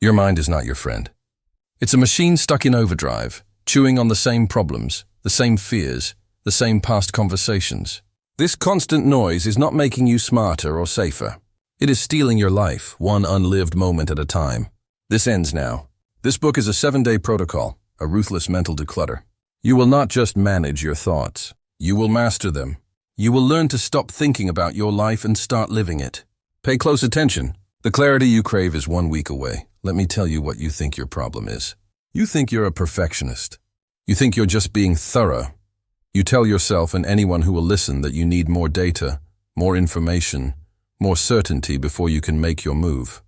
Your mind is not your friend. It's a machine stuck in overdrive, chewing on the same problems, the same fears, the same past conversations. This constant noise is not making you smarter or safer. It is stealing your life, one unlived moment at a time. This ends now. This book is a 7-day protocol, a ruthless mental declutter. You will not just manage your thoughts. You will master them. You will learn to stop thinking about your life and start living it. Pay close attention. The clarity you crave is 1 week away. Let me tell you what you think your problem is. You think you're a perfectionist. You think you're just being thorough. You tell yourself and anyone who will listen that you need more data, more information, more certainty before you can make your move.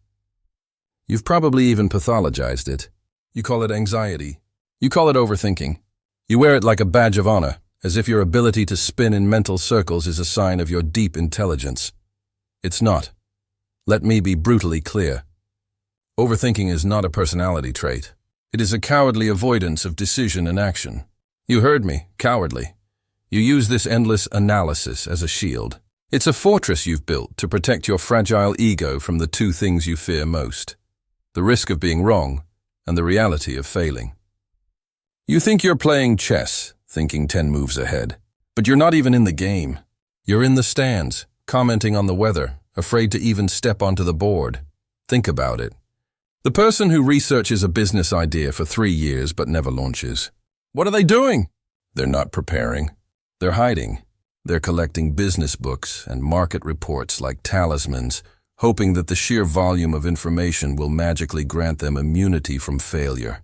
You've probably even pathologized it. You call it anxiety. You call it overthinking. You wear it like a badge of honor, as if your ability to spin in mental circles is a sign of your deep intelligence. It's not. Let me be brutally clear. Overthinking is not a personality trait. It is a cowardly avoidance of decision and action. You heard me, cowardly. You use this endless analysis as a shield. It's a fortress you've built to protect your fragile ego from the two things you fear most: the risk of being wrong and the reality of failing. You think you're playing chess, thinking 10 moves ahead, but you're not even in the game. You're in the stands, commenting on the weather, afraid to even step onto the board. Think about it. The person who researches a business idea for 3 years but never launches. What are they doing? They're not preparing. They're hiding. They're collecting business books and market reports like talismans, hoping that the sheer volume of information will magically grant them immunity from failure.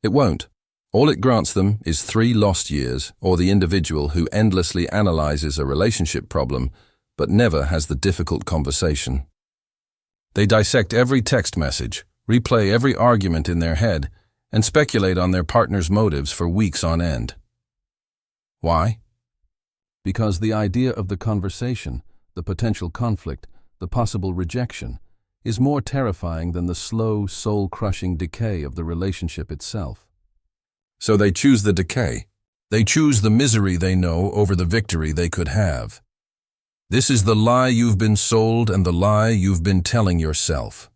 It won't. All it grants them is 3 lost years, or the individual who endlessly analyzes a relationship problem but never has the difficult conversation. They dissect every text message, replay every argument in their head, and speculate on their partner's motives for weeks on end. Why? Because the idea of the conversation, the potential conflict, the possible rejection, is more terrifying than the slow, soul-crushing decay of the relationship itself. So they choose the decay. They choose the misery they know over the victory they could have. This is the lie you've been sold and the lie you've been telling yourself.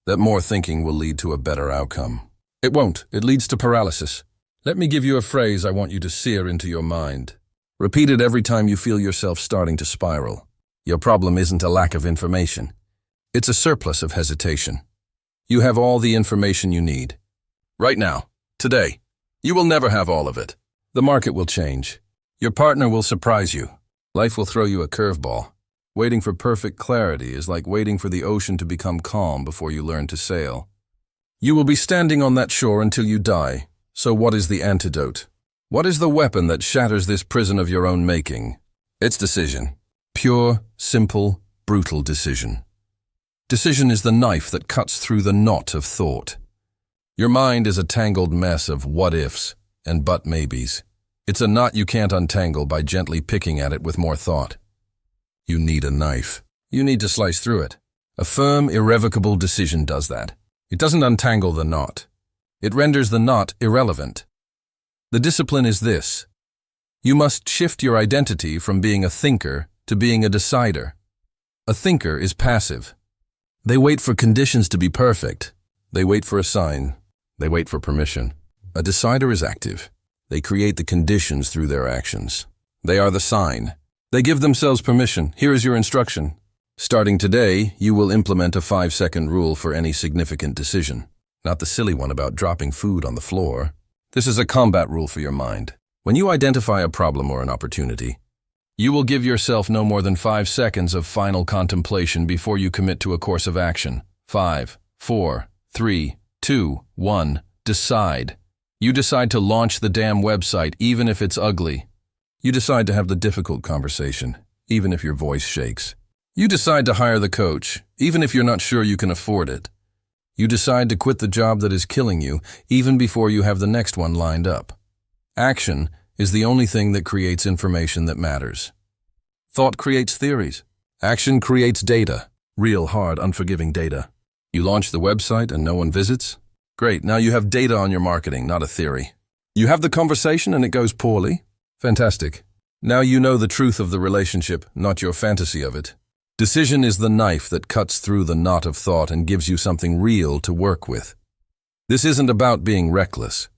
That more thinking will lead to a better outcome. It won't. It leads to paralysis. Let me give you a phrase I want you to sear into your mind. Repeat it every time you feel yourself starting to spiral. Your problem isn't a lack of information. It's a surplus of hesitation. You have all the information you need. Right now, today. You will never have all of it. The market will change. Your partner will surprise you. Life will throw you a curveball. Waiting for perfect clarity is like waiting for the ocean to become calm before you learn to sail. You will be standing on that shore until you die. So what is the antidote? What is the weapon that shatters this prison of your own making? It's decision. Pure, simple, brutal decision. Decision is the knife that cuts through the knot of thought. Your mind is a tangled mess of what-ifs and but-maybes. It's a knot you can't untangle by gently picking at it with more thought. You need a knife. You need to slice through it. A firm, irrevocable decision does that. It doesn't untangle the knot. It renders the knot irrelevant. The discipline is this. You must shift your identity from being a thinker to being a decider. A thinker is passive. They wait for conditions to be perfect. They wait for a sign. They wait for permission. A decider is active. They create the conditions through their actions. They are the sign. They give themselves permission. Here is your instruction. Starting today, you will implement a 5-second rule for any significant decision. Not the silly one about dropping food on the floor. This is a combat rule for your mind. When you identify a problem or an opportunity, you will give yourself no more than 5 seconds of final contemplation before you commit to a course of action. 5, 4, 3, 2, 1. Decide. You decide to launch the damn website, even if it's ugly. You decide to have the difficult conversation, even if your voice shakes. You decide to hire the coach, even if you're not sure you can afford it. You decide to quit the job that is killing you, even before you have the next one lined up. Action is the only thing that creates information that matters. Thought creates theories. Action creates data. Real, hard, unforgiving data. You launch the website and no one visits? Great, now you have data on your marketing, not a theory. You have the conversation and it goes poorly? Fantastic. Now you know the truth of the relationship, not your fantasy of it. Decision is the knife that cuts through the knot of thought and gives you something real to work with. This isn't about being reckless.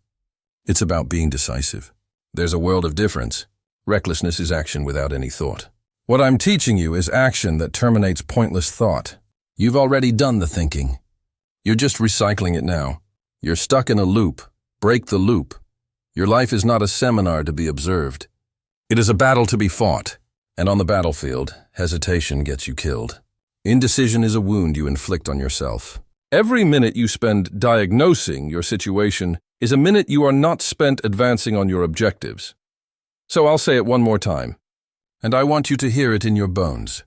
It's about being decisive. There's a world of difference. Recklessness is action without any thought. What I'm teaching you is action that terminates pointless thought. You've already done the thinking. You're just recycling it now. You're stuck in a loop. Break the loop. Your life is not a seminar to be observed. It is a battle to be fought. And on the battlefield, hesitation gets you killed. Indecision is a wound you inflict on yourself. Every minute you spend diagnosing your situation is a minute you are not spent advancing on your objectives. So I'll say it one more time, and I want you to hear it in your bones.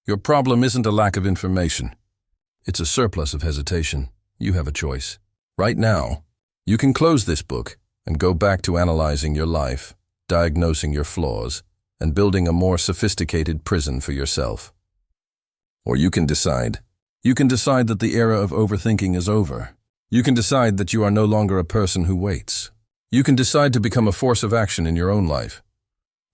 Your problem isn't a lack of information. It's a surplus of hesitation. You have a choice. Right now, you can close this book and go back to analyzing your life, diagnosing your flaws, and building a more sophisticated prison for yourself. Or you can decide. You can decide that the era of overthinking is over. You can decide that you are no longer a person who waits. You can decide to become a force of action in your own life.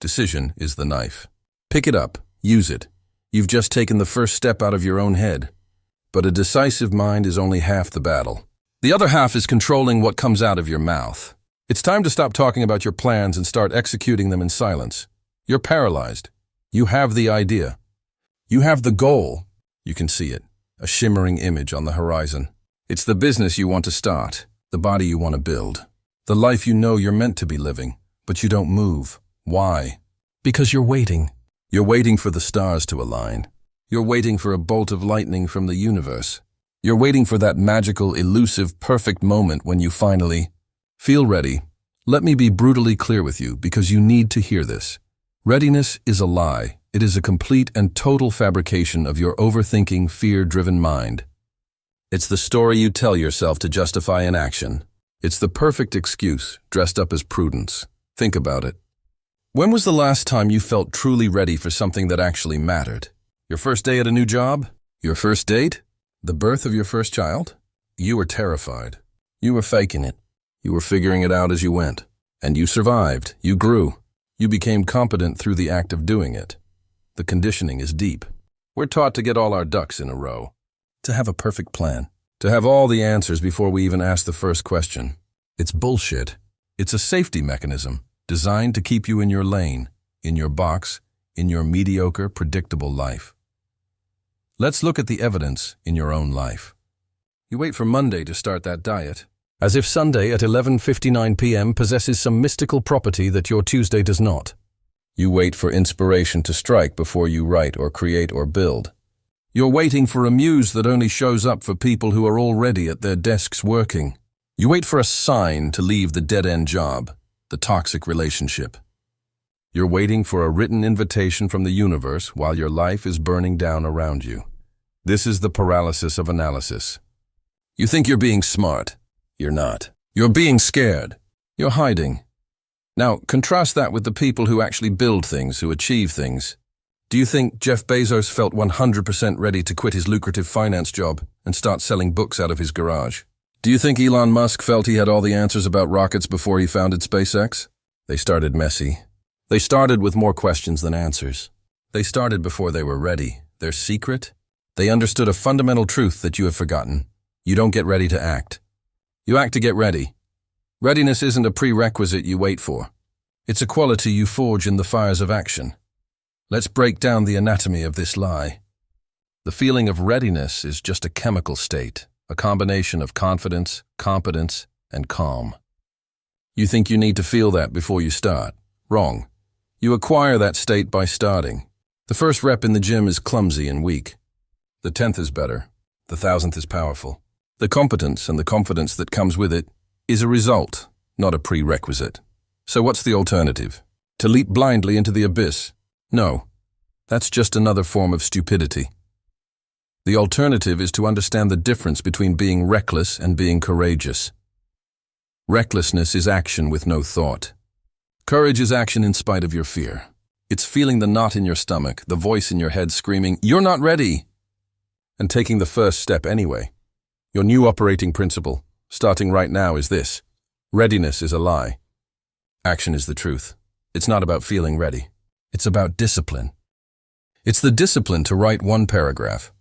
Decision is the knife. Pick it up, use it. You've just taken the first step out of your own head. But a decisive mind is only half the battle. The other half is controlling what comes out of your mouth. It's time to stop talking about your plans and start executing them in silence. You're paralyzed. You have the idea. You have the goal. You can see it, a shimmering image on the horizon. It's the business you want to start, the body you want to build, the life you know you're meant to be living, but you don't move. Why? Because you're waiting. You're waiting for the stars to align. You're waiting for a bolt of lightning from the universe. You're waiting for that magical, elusive, perfect moment when you finally feel ready. Let me be brutally clear with you because you need to hear this. Readiness is a lie. It is a complete and total fabrication of your overthinking, fear-driven mind. It's the story you tell yourself to justify inaction. It's the perfect excuse, dressed up as prudence. Think about it. When was the last time you felt truly ready for something that actually mattered? Your first day at a new job? Your first date? The birth of your first child? You were terrified. You were faking it. You were figuring it out as you went. And you survived. You grew. You became competent through the act of doing it. The conditioning is deep. We're taught to get all our ducks in a row, to have a perfect plan, to have all the answers before we even ask the first question. It's bullshit. It's a safety mechanism designed to keep you in your lane, in your box, in your mediocre, predictable life. Let's look at the evidence in your own life. You wait for Monday to start that diet, as if Sunday at 11:59 p.m. possesses some mystical property that your Tuesday does not. You wait for inspiration to strike before you write or create or build. You're waiting for a muse that only shows up for people who are already at their desks working. You wait for a sign to leave the dead-end job, the toxic relationship. You're waiting for a written invitation from the universe while your life is burning down around you. This is the paralysis of analysis. You think you're being smart. You're not. You're being scared. You're hiding. Now, contrast that with the people who actually build things, who achieve things. Do you think Jeff Bezos felt 100% ready to quit his lucrative finance job and start selling books out of his garage? Do you think Elon Musk felt he had all the answers about rockets before he founded SpaceX? They started messy. They started with more questions than answers. They started before they were ready. Their secret? They understood a fundamental truth that you have forgotten. You don't get ready to act. You act to get ready. Readiness isn't a prerequisite you wait for. It's a quality you forge in the fires of action. Let's break down the anatomy of this lie. The feeling of readiness is just a chemical state, a combination of confidence, competence, and calm. You think you need to feel that before you start. Wrong. You acquire that state by starting. The first rep in the gym is clumsy and weak. The 10th is better. The 1000th is powerful. The competence and the confidence that comes with it is a result, not a prerequisite. So what's the alternative? To leap blindly into the abyss? No, that's just another form of stupidity. The alternative is to understand the difference between being reckless and being courageous. Recklessness is action with no thought. Courage is action in spite of your fear. It's feeling the knot in your stomach, the voice in your head screaming, "You're not ready!" and taking the first step anyway. Your new operating principle, starting right now, is this. Readiness is a lie. Action is the truth. It's not about feeling ready. It's about discipline. It's the discipline to write one paragraph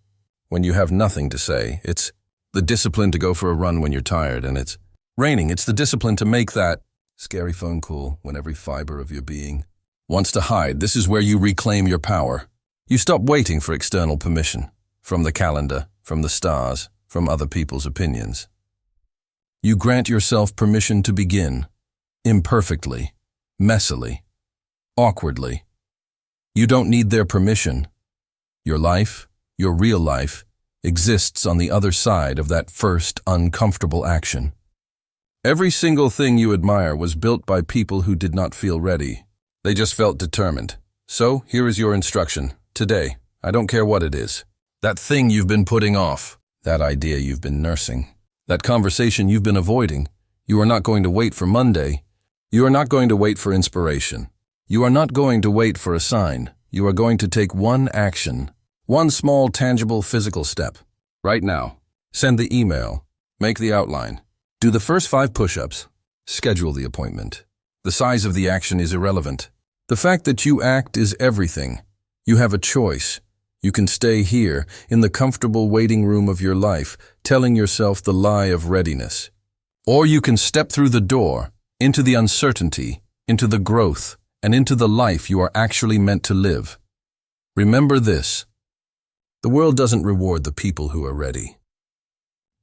when you have nothing to say. It's the discipline to go for a run when you're tired and it's raining. It's the discipline to make that scary phone call when every fiber of your being wants to hide. This is where you reclaim your power. You stop waiting for external permission, from the calendar, from the stars, from other people's opinions. You grant yourself permission to begin, imperfectly, messily, awkwardly. You don't need their permission. Your life, your real life, exists on the other side of that first uncomfortable action. Every single thing you admire was built by people who did not feel ready. They just felt determined. So, here is your instruction. Today, I don't care what it is. That thing you've been putting off, that idea you've been nursing, that conversation you've been avoiding, you are not going to wait for Monday. You are not going to wait for inspiration. You are not going to wait for a sign. You are going to take one action, one small, tangible, physical step. Right now, send the email, make the outline, do the first 5 push-ups, schedule the appointment. The size of the action is irrelevant. The fact that you act is everything. You have a choice. You can stay here, in the comfortable waiting room of your life, telling yourself the lie of readiness. Or you can step through the door, into the uncertainty, into the growth, and into the life you are actually meant to live. Remember this. The world doesn't reward the people who are ready.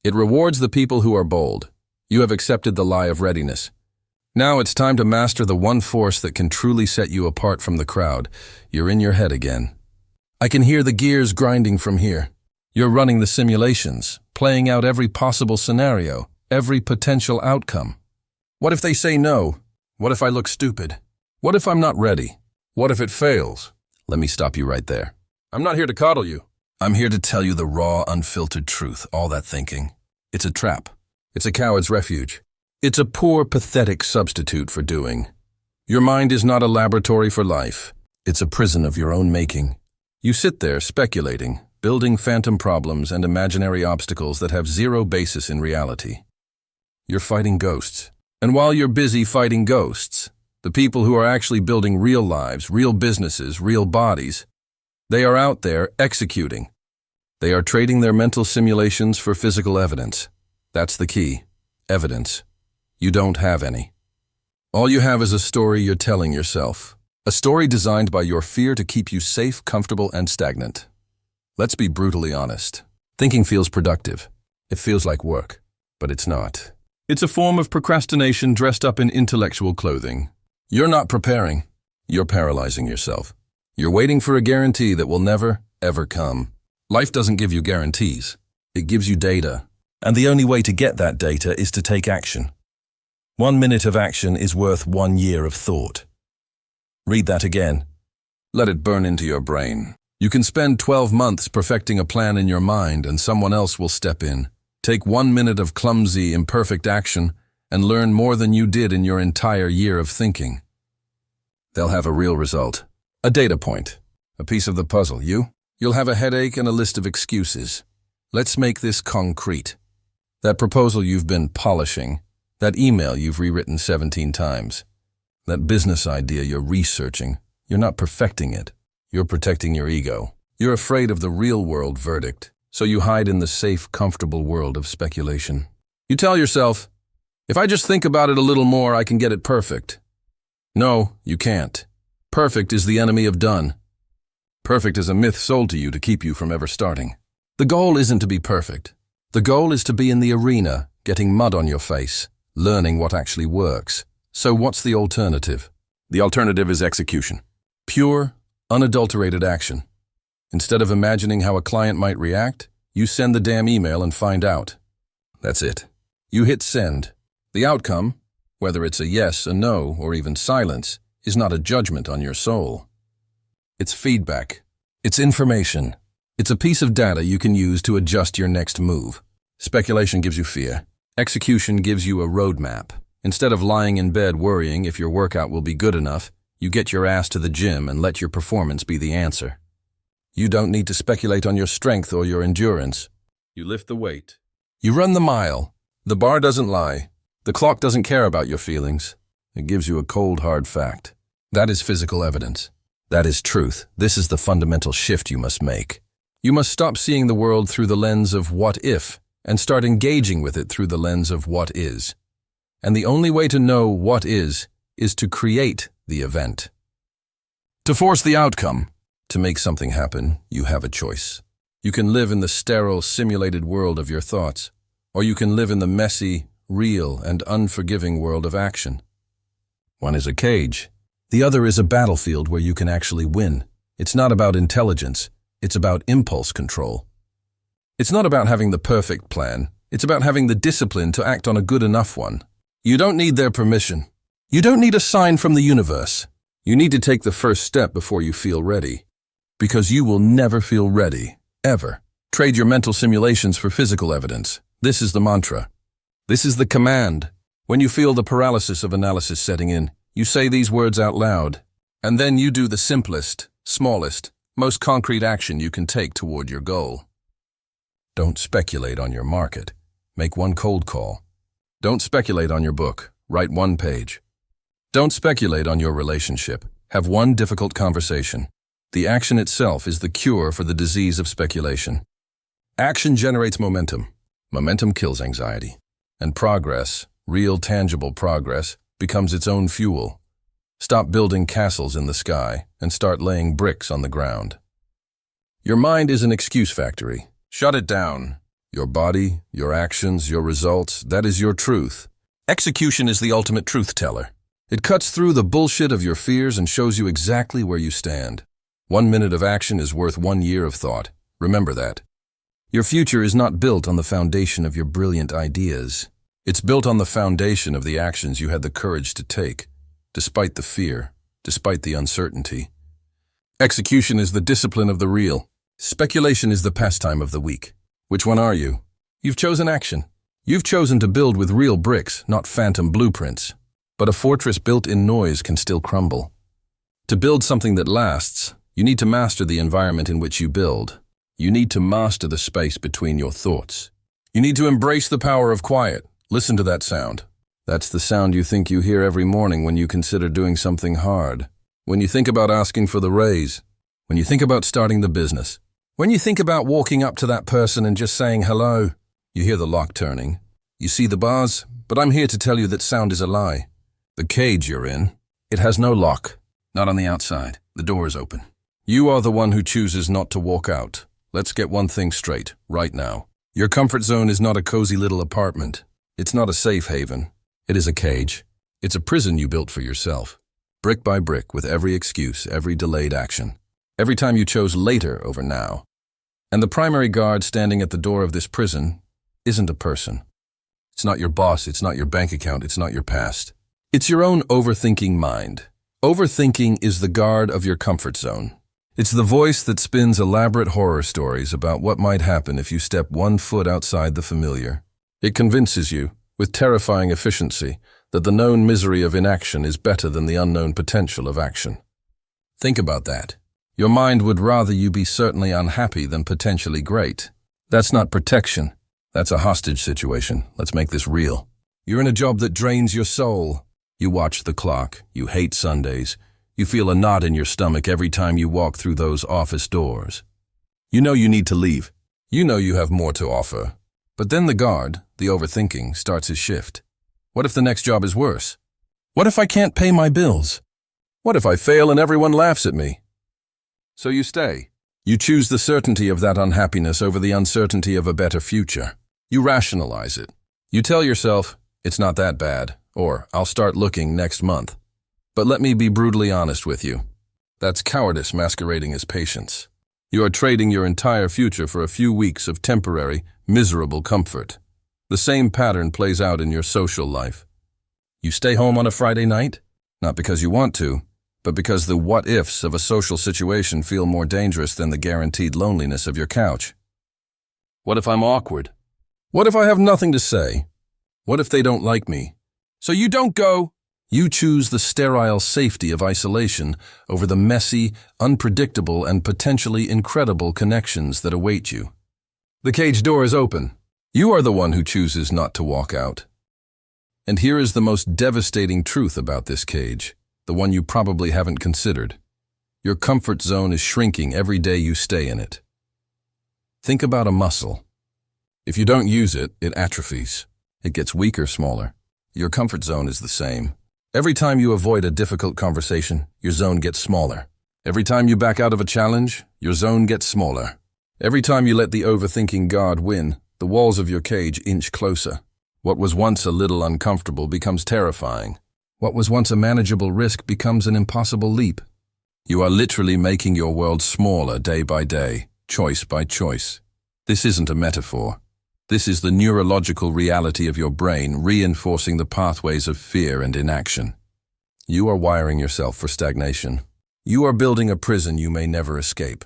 It rewards the people who are bold. You have accepted the lie of readiness. Now it's time to master the one force that can truly set you apart from the crowd. You're in your head again. I can hear the gears grinding from here. You're running the simulations, playing out every possible scenario, every potential outcome. What if they say no? What if I look stupid? What if I'm not ready? What if it fails? Let me stop you right there. I'm not here to coddle you. I'm here to tell you the raw, unfiltered truth. All that thinking. It's a trap. It's a coward's refuge. It's a poor, pathetic substitute for doing. Your mind is not a laboratory for life. It's a prison of your own making. You sit there speculating, building phantom problems and imaginary obstacles that have zero basis in reality. You're fighting ghosts. And while you're busy fighting ghosts, the people who are actually building real lives, real businesses, real bodies, they are out there executing. They are trading their mental simulations for physical evidence. That's the key. Evidence. You don't have any. All you have is a story you're telling yourself. A story designed by your fear to keep you safe, comfortable, and stagnant. Let's be brutally honest. Thinking feels productive. It feels like work, but it's not. It's a form of procrastination dressed up in intellectual clothing. You're not preparing. You're paralyzing yourself. You're waiting for a guarantee that will never, ever come. Life doesn't give you guarantees. It gives you data. And the only way to get that data is to take action. 1 minute of action is worth 1 year of thought. Read that again. Let it burn into your brain. You can spend 12 months perfecting a plan in your mind and someone else will step in. Take 1 minute of clumsy, imperfect action and learn more than you did in your entire year of thinking. They'll have a real result. A data point. A piece of the puzzle. You'll have a headache and a list of excuses. Let's make this concrete. That proposal you've been polishing. That email you've rewritten 17 times. That business idea you're researching. You're not perfecting it. You're protecting your ego. You're afraid of the real-world verdict, so you hide in the safe, comfortable world of speculation. You tell yourself, if I just think about it a little more, I can get it perfect. No, you can't. Perfect is the enemy of done. Perfect is a myth sold to you to keep you from ever starting. The goal isn't to be perfect. The goal is to be in the arena, getting mud on your face, learning what actually works. So what's the alternative? The alternative is execution. Pure, unadulterated action. Instead of imagining how a client might react, you send the damn email and find out. That's it. You hit send. The outcome, whether it's a yes, a no, or even silence, is not a judgment on your soul. It's feedback. It's information. It's a piece of data you can use to adjust your next move. Speculation gives you fear. Execution gives you a roadmap. Instead of lying in bed worrying if your workout will be good enough, you get your ass to the gym and let your performance be the answer. You don't need to speculate on your strength or your endurance. You lift the weight. You run the mile. The bar doesn't lie. The clock doesn't care about your feelings. It gives you a cold, hard fact. That is physical evidence. That is truth. This is the fundamental shift you must make. You must stop seeing the world through the lens of what if and start engaging with it through the lens of what is. And the only way to know what is to create the event. To force the outcome, to make something happen, you have a choice. You can live in the sterile, simulated world of your thoughts, or you can live in the messy, real, and unforgiving world of action. One is a cage. The other is a battlefield where you can actually win. It's not about intelligence. It's about impulse control. It's not about having the perfect plan. It's about having the discipline to act on a good enough one. You don't need their permission. You don't need a sign from the universe. You need to take the first step before you feel ready. Because you will never feel ready, ever. Trade your mental simulations for physical evidence. This is the mantra. This is the command. When you feel the paralysis of analysis setting in, you say these words out loud, and then you do the simplest, smallest, most concrete action you can take toward your goal. Don't speculate on your market. Make one cold call. Don't speculate on your book. Write one page. Don't speculate on your relationship. Have one difficult conversation. The action itself is the cure for the disease of speculation. Action generates momentum. Momentum kills anxiety. And progress, real tangible progress, becomes its own fuel. Stop building castles in the sky and start laying bricks on the ground. Your mind is an excuse factory. Shut it down. Your body, your actions, your results, that is your truth. Execution is the ultimate truth teller. It cuts through the bullshit of your fears and shows you exactly where you stand. 1 minute of action is worth 1 year of thought. Remember that. Your future is not built on the foundation of your brilliant ideas. It's built on the foundation of the actions you had the courage to take, despite the fear, despite the uncertainty. Execution is the discipline of the real. Speculation is the pastime of the weak. Which one are you? You've chosen action. You've chosen to build with real bricks, not phantom blueprints. But a fortress built in noise can still crumble. To build something that lasts, you need to master the environment in which you build. You need to master the space between your thoughts. You need to embrace the power of quiet. Listen to that sound. That's the sound you think you hear every morning when you consider doing something hard. When you think about asking for the raise. When you think about starting the business. When you think about walking up to that person and just saying hello. You hear the lock turning. You see the bars, but I'm here to tell you that sound is a lie. The cage you're in, it has no lock. Not on the outside. The door is open. You are the one who chooses not to walk out. Let's get one thing straight, right now. Your comfort zone is not a cozy little apartment. It's not a safe haven. It is a cage. It's a prison you built for yourself. Brick by brick, with every excuse, every delayed action. Every time you chose later over now. And the primary guard standing at the door of this prison isn't a person. It's not your boss, it's not your bank account, it's not your past. It's your own overthinking mind. Overthinking is the guard of your comfort zone. It's the voice that spins elaborate horror stories about what might happen if you step 1 foot outside the familiar. It convinces you, with terrifying efficiency, that the known misery of inaction is better than the unknown potential of action. Think about that. Your mind would rather you be certainly unhappy than potentially great. That's not protection. That's a hostage situation. Let's make this real. You're in a job that drains your soul. You watch the clock. You hate Sundays. You feel a knot in your stomach every time you walk through those office doors. You know you need to leave. You know you have more to offer. But then the guard, the overthinking, starts his shift. What if the next job is worse? What if I can't pay my bills? What if I fail and everyone laughs at me? So you stay. You choose the certainty of that unhappiness over the uncertainty of a better future. You rationalize it. You tell yourself, it's not that bad, or I'll start looking next month. But let me be brutally honest with you. That's cowardice masquerading as patience. You are trading your entire future for a few weeks of temporary, miserable comfort. The same pattern plays out in your social life. You stay home on a Friday night, not because you want to, but because the what-ifs of a social situation feel more dangerous than the guaranteed loneliness of your couch. What if I'm awkward? What if I have nothing to say? What if they don't like me? So you don't go. You choose the sterile safety of isolation over the messy, unpredictable, and potentially incredible connections that await you. The cage door is open. You are the one who chooses not to walk out. And here is the most devastating truth about this cage, the one you probably haven't considered. Your comfort zone is shrinking every day you stay in it. Think about a muscle. If you don't use it, it atrophies. It gets weaker, smaller. Your comfort zone is the same. Every time you avoid a difficult conversation, your zone gets smaller. Every time you back out of a challenge, your zone gets smaller. Every time you let the overthinking guard win, the walls of your cage inch closer. What was once a little uncomfortable becomes terrifying. What was once a manageable risk becomes an impossible leap. You are literally making your world smaller day by day, choice by choice. This isn't a metaphor. This is the neurological reality of your brain reinforcing the pathways of fear and inaction. You are wiring yourself for stagnation. You are building a prison you may never escape.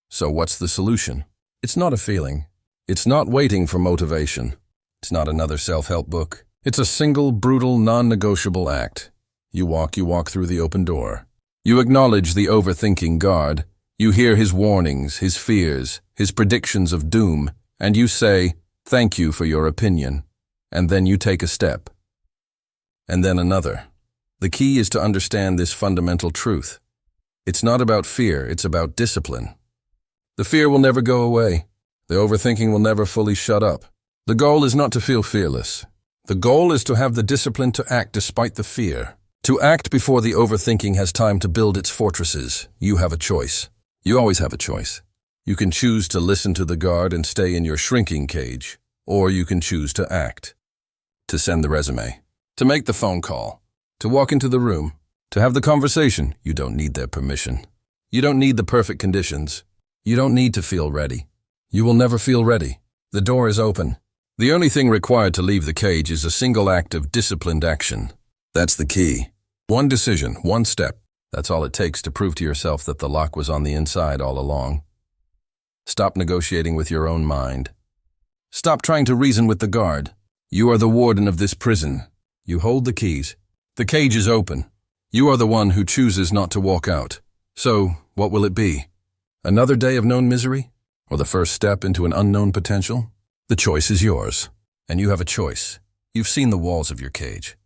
So what's the solution? It's not a feeling. It's not waiting for motivation. It's not another self-help book. It's a single, brutal, non-negotiable act. You walk through the open door. You acknowledge the overthinking guard. You hear his warnings, his fears, his predictions of doom, and you say, "Thank you for your opinion." And then you take a step. And then another. The key is to understand this fundamental truth. It's not about fear, it's about discipline. The fear will never go away. The overthinking will never fully shut up. The goal is not to feel fearless. The goal is to have the discipline to act despite the fear. To act before the overthinking has time to build its fortresses. You have a choice. You always have a choice. You can choose to listen to the guard and stay in your shrinking cage, or you can choose to act. To send the resume. To make the phone call. To walk into the room. To have the conversation. You don't need their permission. You don't need the perfect conditions. You don't need to feel ready. You will never feel ready. The door is open. The only thing required to leave the cage is a single act of disciplined action. That's the key. One decision, one step. That's all it takes to prove to yourself that the lock was on the inside all along. Stop negotiating with your own mind. Stop trying to reason with the guard. You are the warden of this prison. You hold the keys. The cage is open. You are the one who chooses not to walk out. So, what will it be? Another day of known misery? Or the first step into an unknown potential? The choice is yours. And you have a choice. You've seen the walls of your cage.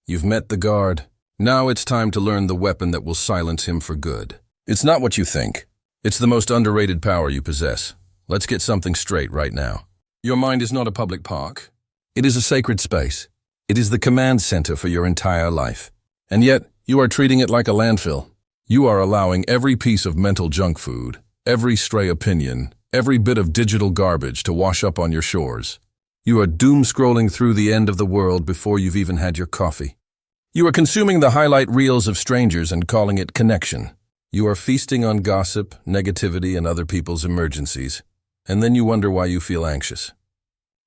You've met the guard. Now it's time to learn the weapon that will silence him for good. It's not what you think. It's the most underrated power you possess. Let's get something straight right now. Your mind is not a public park. It is a sacred space. It is the command center for your entire life. And yet, you are treating it like a landfill. You are allowing every piece of mental junk food, every stray opinion, every bit of digital garbage to wash up on your shores. You are doom-scrolling through the end of the world before you've even had your coffee. You are consuming the highlight reels of strangers and calling it connection. You are feasting on gossip, negativity, and other people's emergencies. And then you wonder why you feel anxious.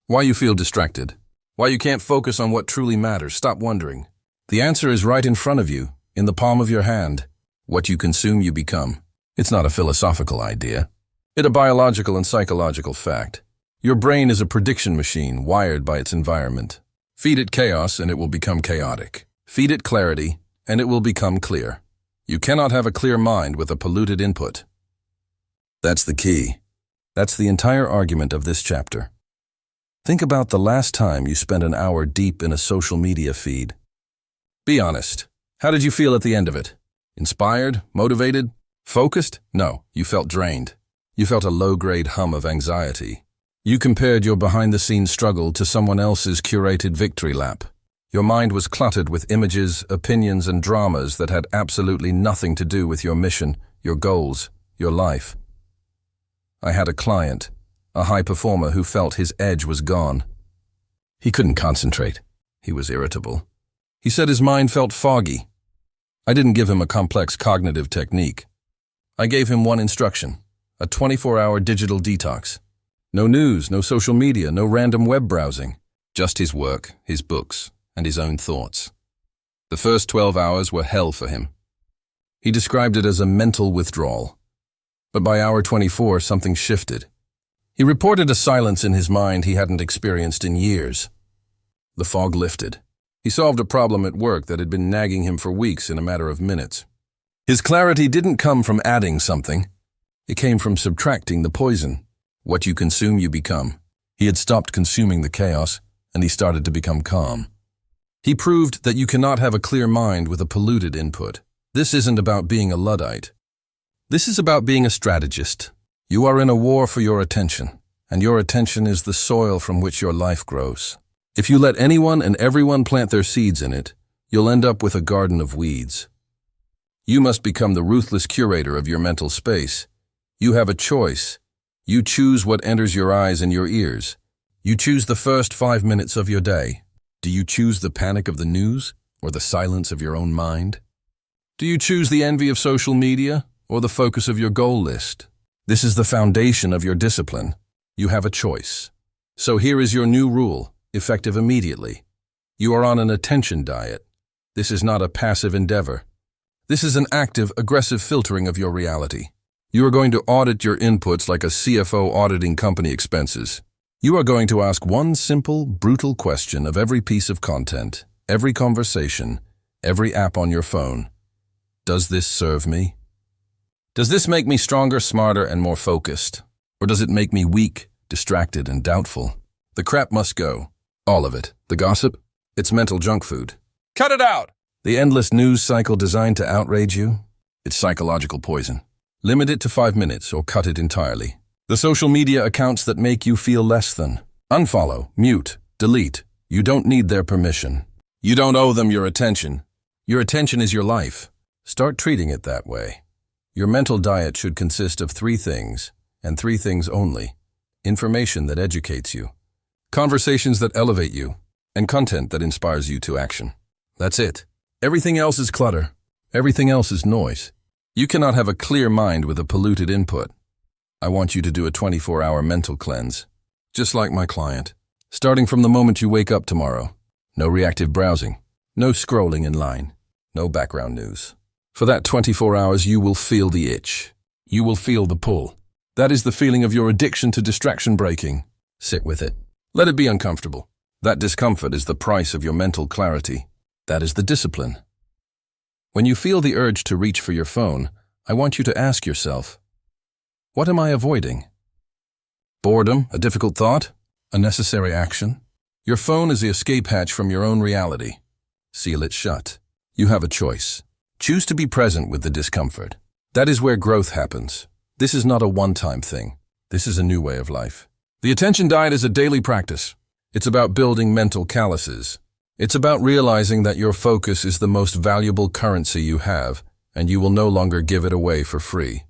Why you feel distracted. Why you can't focus on what truly matters. Stop wondering. The answer is right in front of you, in the palm of your hand. What you consume, you become. It's not a philosophical idea. It's a biological and psychological fact. Your brain is a prediction machine wired by its environment. Feed it chaos and it will become chaotic. Feed it clarity and it will become clear. You cannot have a clear mind with a polluted input. That's the key. That's the entire argument of this chapter. Think about the last time you spent an hour deep in a social media feed. Be honest. How did you feel at the end of it? Inspired? Motivated? Focused? No, you felt drained. You felt a low-grade hum of anxiety. You compared your behind-the-scenes struggle to someone else's curated victory lap. Your mind was cluttered with images, opinions, and dramas that had absolutely nothing to do with your mission, your goals, your life. I had a client, a high performer who felt his edge was gone. He couldn't concentrate. He was irritable. He said his mind felt foggy. I didn't give him a complex cognitive technique. I gave him one instruction. A 24-hour digital detox. No news, no social media, no random web browsing. Just his work, his books, and his own thoughts. The first 12 hours were hell for him. He described it as a mental withdrawal. But by hour 24, something shifted. He reported a silence in his mind he hadn't experienced in years. The fog lifted. He solved a problem at work that had been nagging him for weeks in a matter of minutes. His clarity didn't come from adding something. It came from subtracting the poison. What you consume, you become. He had stopped consuming the chaos, and he started to become calm. He proved that you cannot have a clear mind with a polluted input. This isn't about being a Luddite. This is about being a strategist. You are in a war for your attention, and your attention is the soil from which your life grows. If you let anyone and everyone plant their seeds in it, you'll end up with a garden of weeds. You must become the ruthless curator of your mental space. You have a choice. You choose what enters your eyes and your ears. You choose the first 5 minutes of your day. Do you choose the panic of the news or the silence of your own mind? Do you choose the envy of social media or the focus of your goal list? This is the foundation of your discipline. You have a choice. So here is your new rule, effective immediately. You are on an attention diet. This is not a passive endeavor. This is an active, aggressive filtering of your reality. You are going to audit your inputs like a CFO auditing company expenses. You are going to ask one simple, brutal question of every piece of content, every conversation, every app on your phone. Does this serve me? Does this make me stronger, smarter, and more focused? Or does it make me weak, distracted, and doubtful? The crap must go. All of it. The gossip? It's mental junk food. Cut it out! The endless news cycle designed to outrage you? It's psychological poison. Limit it to 5 minutes or cut it entirely. The social media accounts that make you feel less than. Unfollow, mute, delete. You don't need their permission. You don't owe them your attention. Your attention is your life. Start treating it that way. Your mental diet should consist of 3 things, and 3 things only. Information that educates you, conversations that elevate you, and content that inspires you to action. That's it. Everything else is clutter. Everything else is noise. You cannot have a clear mind with a polluted input. I want you to do a 24-hour mental cleanse, just like my client. Starting from the moment you wake up tomorrow. No reactive browsing. No scrolling in line. No background news. For that 24 hours, you will feel the itch. You will feel the pull. That is the feeling of your addiction to distraction breaking. Sit with it. Let it be uncomfortable. That discomfort is the price of your mental clarity. That is the discipline. When you feel the urge to reach for your phone, I want you to ask yourself, what am I avoiding? Boredom, a difficult thought, a necessary action? Your phone is the escape hatch from your own reality. Seal it shut. You have a choice. Choose to be present with the discomfort. That is where growth happens. This is not a one-time thing. This is a new way of life. The attention diet is a daily practice. It's about building mental calluses. It's about realizing that your focus is the most valuable currency you have, and you will no longer give it away for free.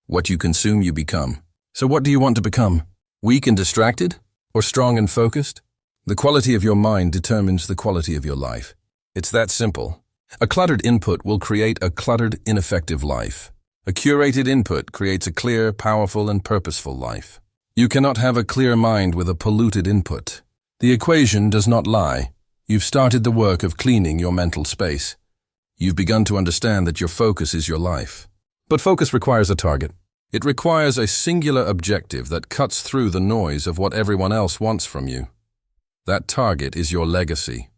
What you consume, you become. So what do you want to become? Weak and distracted? Or strong and focused? The quality of your mind determines the quality of your life. It's that simple. A cluttered input will create a cluttered, ineffective life. A curated input creates a clear, powerful, and purposeful life. You cannot have a clear mind with a polluted input. The equation does not lie. You've started the work of cleaning your mental space. You've begun to understand that your focus is your life. But focus requires a target. It requires a singular objective that cuts through the noise of what everyone else wants from you. That target is your legacy.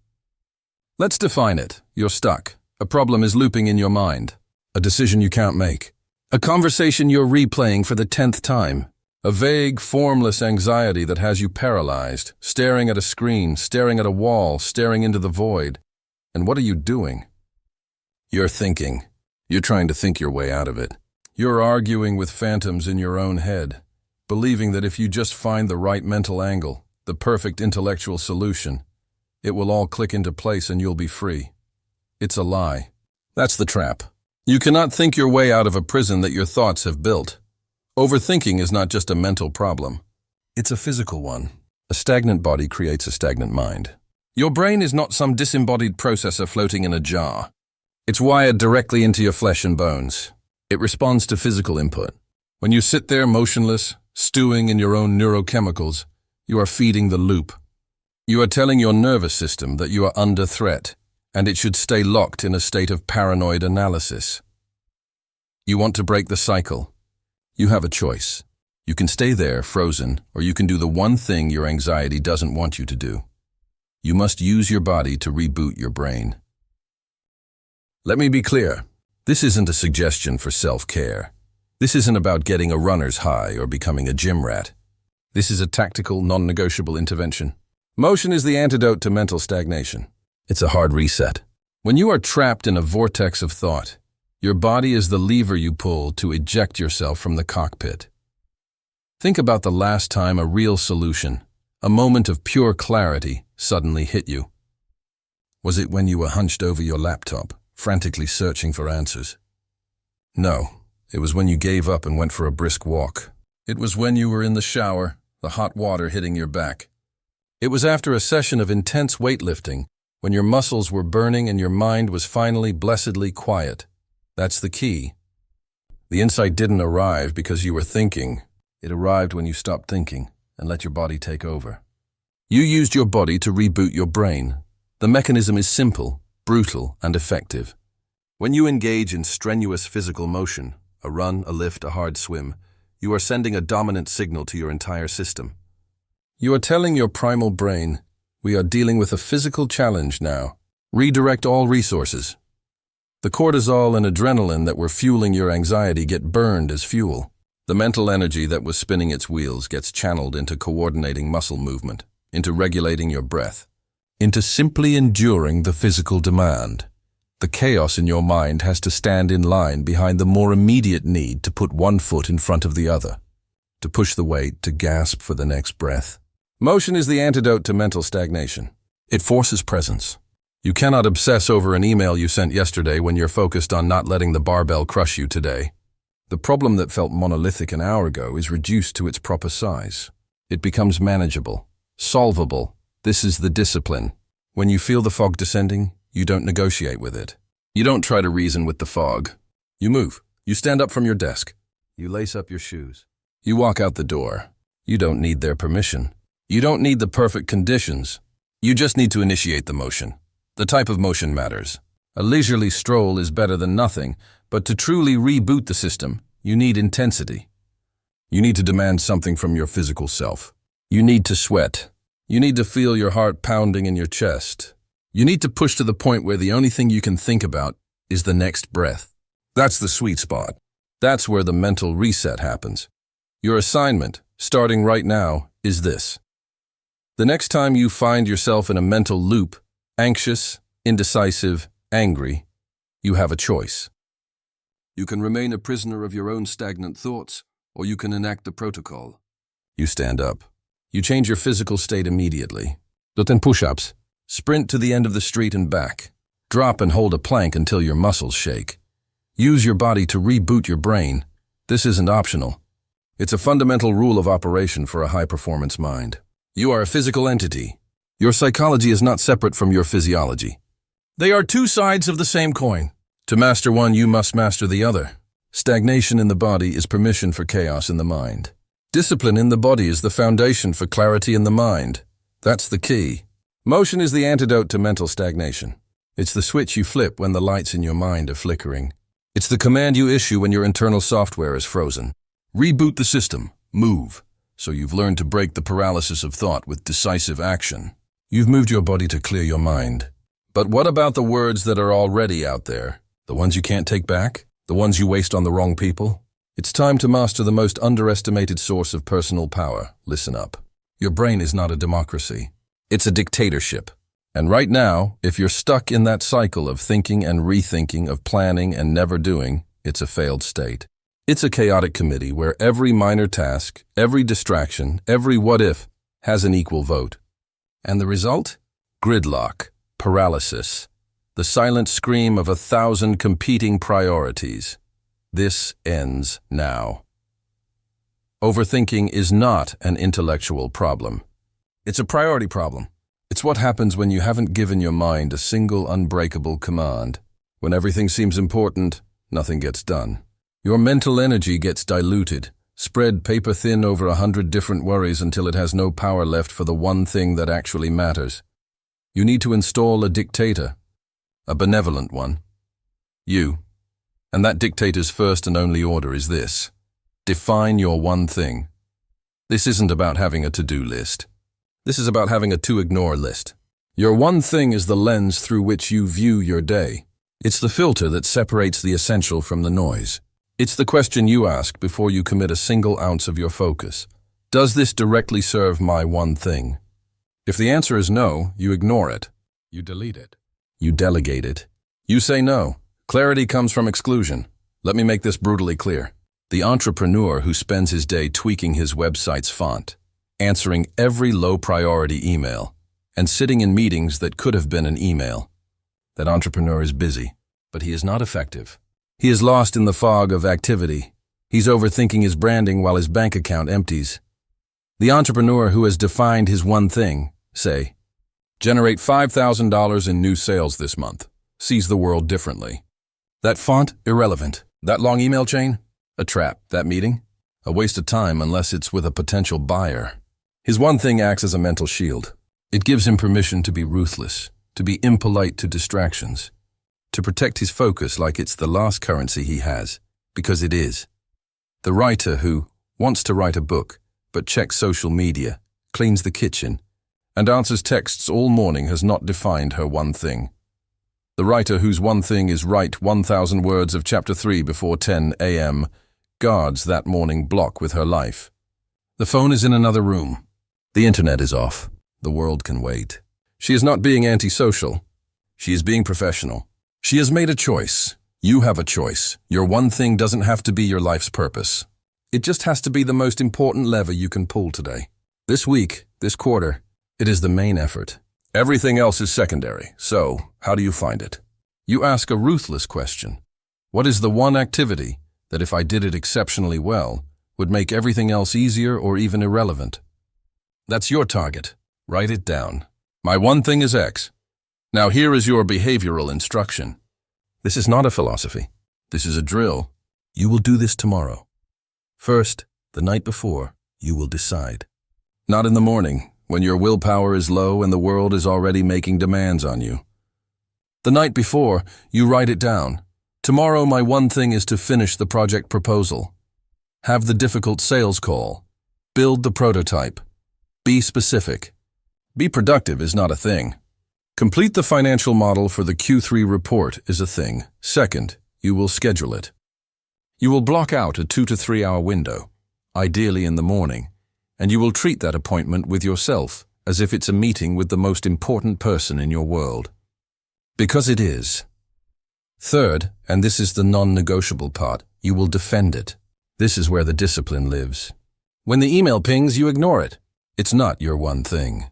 Let's define it. You're stuck. A problem is looping in your mind. A decision you can't make. A conversation you're replaying for the 10th time. A vague, formless anxiety that has you paralyzed, staring at a screen, staring at a wall, staring into the void. And what are you doing? You're thinking. You're trying to think your way out of it. You're arguing with phantoms in your own head, believing that if you just find the right mental angle, the perfect intellectual solution, it will all click into place and you'll be free. It's a lie. That's the trap. You cannot think your way out of a prison that your thoughts have built. Overthinking is not just a mental problem. It's a physical one. A stagnant body creates a stagnant mind. Your brain is not some disembodied processor floating in a jar. It's wired directly into your flesh and bones. It responds to physical input. When you sit there motionless, stewing in your own neurochemicals, you are feeding the loop. You are telling your nervous system that you are under threat, and it should stay locked in a state of paranoid analysis. You want to break the cycle. You have a choice. You can stay there, frozen, or you can do the one thing your anxiety doesn't want you to do. You must use your body to reboot your brain. Let me be clear. This isn't a suggestion for self-care. This isn't about getting a runner's high or becoming a gym rat. This is a tactical, non-negotiable intervention. Motion is the antidote to mental stagnation. It's a hard reset. When you are trapped in a vortex of thought, Your body is the lever you pull to eject yourself from the cockpit. Think about the last time a real solution, a moment of pure clarity, suddenly hit you. Was it when you were hunched over your laptop, frantically searching for answers? No, it was when you gave up and went for a brisk walk. It was when you were in the shower, the hot water hitting your back. It was after a session of intense weightlifting, when your muscles were burning and your mind was finally blessedly quiet. That's the key. The insight didn't arrive because you were thinking. It arrived when you stopped thinking and let your body take over. You used your body to reboot your brain. The mechanism is simple, brutal, and effective. When you engage in strenuous physical motion, a run, a lift, a hard swim, you are sending a dominant signal to your entire system. You are telling your primal brain, we are dealing with a physical challenge now. Redirect all resources. The cortisol and adrenaline that were fueling your anxiety get burned as fuel. The mental energy that was spinning its wheels gets channeled into coordinating muscle movement, into regulating your breath, into simply enduring the physical demand. The chaos in your mind has to stand in line behind the more immediate need to put one foot in front of the other, to push the weight, to gasp for the next breath. Motion is the antidote to mental stagnation. It forces presence. You cannot obsess over an email you sent yesterday when you're focused on not letting the barbell crush you today. The problem that felt monolithic an hour ago is reduced to its proper size. It becomes manageable, solvable. This is the discipline. When you feel the fog descending, you don't negotiate with it. You don't try to reason with the fog. You move. You stand up from your desk. You lace up your shoes. You walk out the door. You don't need their permission. You don't need the perfect conditions. You just need to initiate the motion. The type of motion matters. A leisurely stroll is better than nothing, but to truly reboot the system, you need intensity. You need to demand something from your physical self. You need to sweat. You need to feel your heart pounding in your chest. You need to push to the point where the only thing you can think about is the next breath. That's the sweet spot. That's where the mental reset happens. Your assignment, starting right now, is this. The next time you find yourself in a mental loop, anxious, indecisive, angry, you have a choice. You can remain a prisoner of your own stagnant thoughts, or you can enact the protocol. You stand up. You change your physical state immediately. Do 10 push-ups. Sprint to the end of the street and back. Drop and hold a plank until your muscles shake. Use your body to reboot your brain. This isn't optional. It's a fundamental rule of operation for a high-performance mind. You are a physical entity. Your psychology is not separate from your physiology. They are two sides of the same coin. To master one, you must master the other. Stagnation in the body is permission for chaos in the mind. Discipline in the body is the foundation for clarity in the mind. That's the key. Motion is the antidote to mental stagnation. It's the switch you flip when the lights in your mind are flickering. It's the command you issue when your internal software is frozen. Reboot the system. Move. So you've learned to break the paralysis of thought with decisive action. You've moved your body to clear your mind. But what about the words that are already out there? The ones you can't take back? The ones you waste on the wrong people? It's time to master the most underestimated source of personal power. Listen up. Your brain is not a democracy. It's a dictatorship. And right now, if you're stuck in that cycle of thinking and rethinking, of planning and never doing, it's a failed state. It's a chaotic committee where every minor task, every distraction, every what-if has an equal vote. And the result? Gridlock, paralysis, the silent scream of 1,000 competing priorities. This ends now. Overthinking is not an intellectual problem. It's a priority problem. It's what happens when you haven't given your mind a single unbreakable command. When everything seems important, nothing gets done. Your mental energy gets diluted, spread paper thin over 100 different worries until it has no power left for the one thing that actually matters. You need to install a dictator, a benevolent one. You. And that dictator's first and only order is this. Define your one thing. This isn't about having a to-do list. This is about having a to-ignore list. Your one thing is the lens through which you view your day. It's the filter that separates the essential from the noise. It's the question you ask before you commit a single ounce of your focus. Does this directly serve my one thing? If the answer is no, you ignore it. You delete it. You delegate it. You say no. Clarity comes from exclusion. Let me make this brutally clear. The entrepreneur who spends his day tweaking his website's font, answering every low-priority email, and sitting in meetings that could have been an email. That entrepreneur is busy, but he is not effective. He is lost in the fog of activity. He's overthinking his branding while his bank account empties. The entrepreneur who has defined his one thing, say, generate $5,000 in new sales this month, sees the world differently. That font, irrelevant. That long email chain, a trap. That meeting, a waste of time unless it's with a potential buyer. His one thing acts as a mental shield. It gives him permission to be ruthless, to be impolite to distractions, to protect his focus like it's the last currency he has, because it is. The writer who wants to write a book, but checks social media, cleans the kitchen, and answers texts all morning has not defined her one thing. The writer whose one thing is write 1,000 words of chapter 3 before 10 a.m. guards that morning block with her life. The phone is in another room. The internet is off. The world can wait. She is not being antisocial. She is being professional. She has made a choice. You have a choice. Your one thing doesn't have to be your life's purpose. It just has to be the most important lever you can pull today. This week, this quarter, it is the main effort. Everything else is secondary. So, how do you find it? You ask a ruthless question. What is the one activity that if I did it exceptionally well, would make everything else easier or even irrelevant? That's your target. Write it down. My one thing is X. Now here is your behavioral instruction. This is not a philosophy. This is a drill. You will do this tomorrow. First, the night before, you will decide. Not in the morning, when your willpower is low and the world is already making demands on you. The night before, you write it down. Tomorrow my one thing is to finish the project proposal. Have the difficult sales call. Build the prototype. Be specific. Be productive is not a thing. Complete the financial model for the Q3 report is a thing. Second, you will schedule it. You will block out a 2 to 3 hour window, ideally in the morning, and you will treat that appointment with yourself as if it's a meeting with the most important person in your world. Because it is. Third, and this is the non-negotiable part, you will defend it. This is where the discipline lives. When the email pings, you ignore it. It's not your one thing.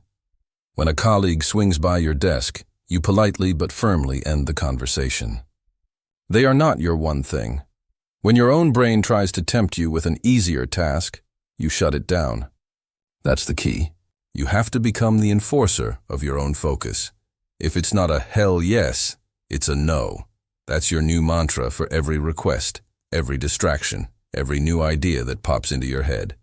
When a colleague swings by your desk, you politely but firmly end the conversation. They are not your one thing. When your own brain tries to tempt you with an easier task, you shut it down. That's the key. You have to become the enforcer of your own focus. If it's not a hell yes, it's a no. That's your new mantra for every request, every distraction, every new idea that pops into your head.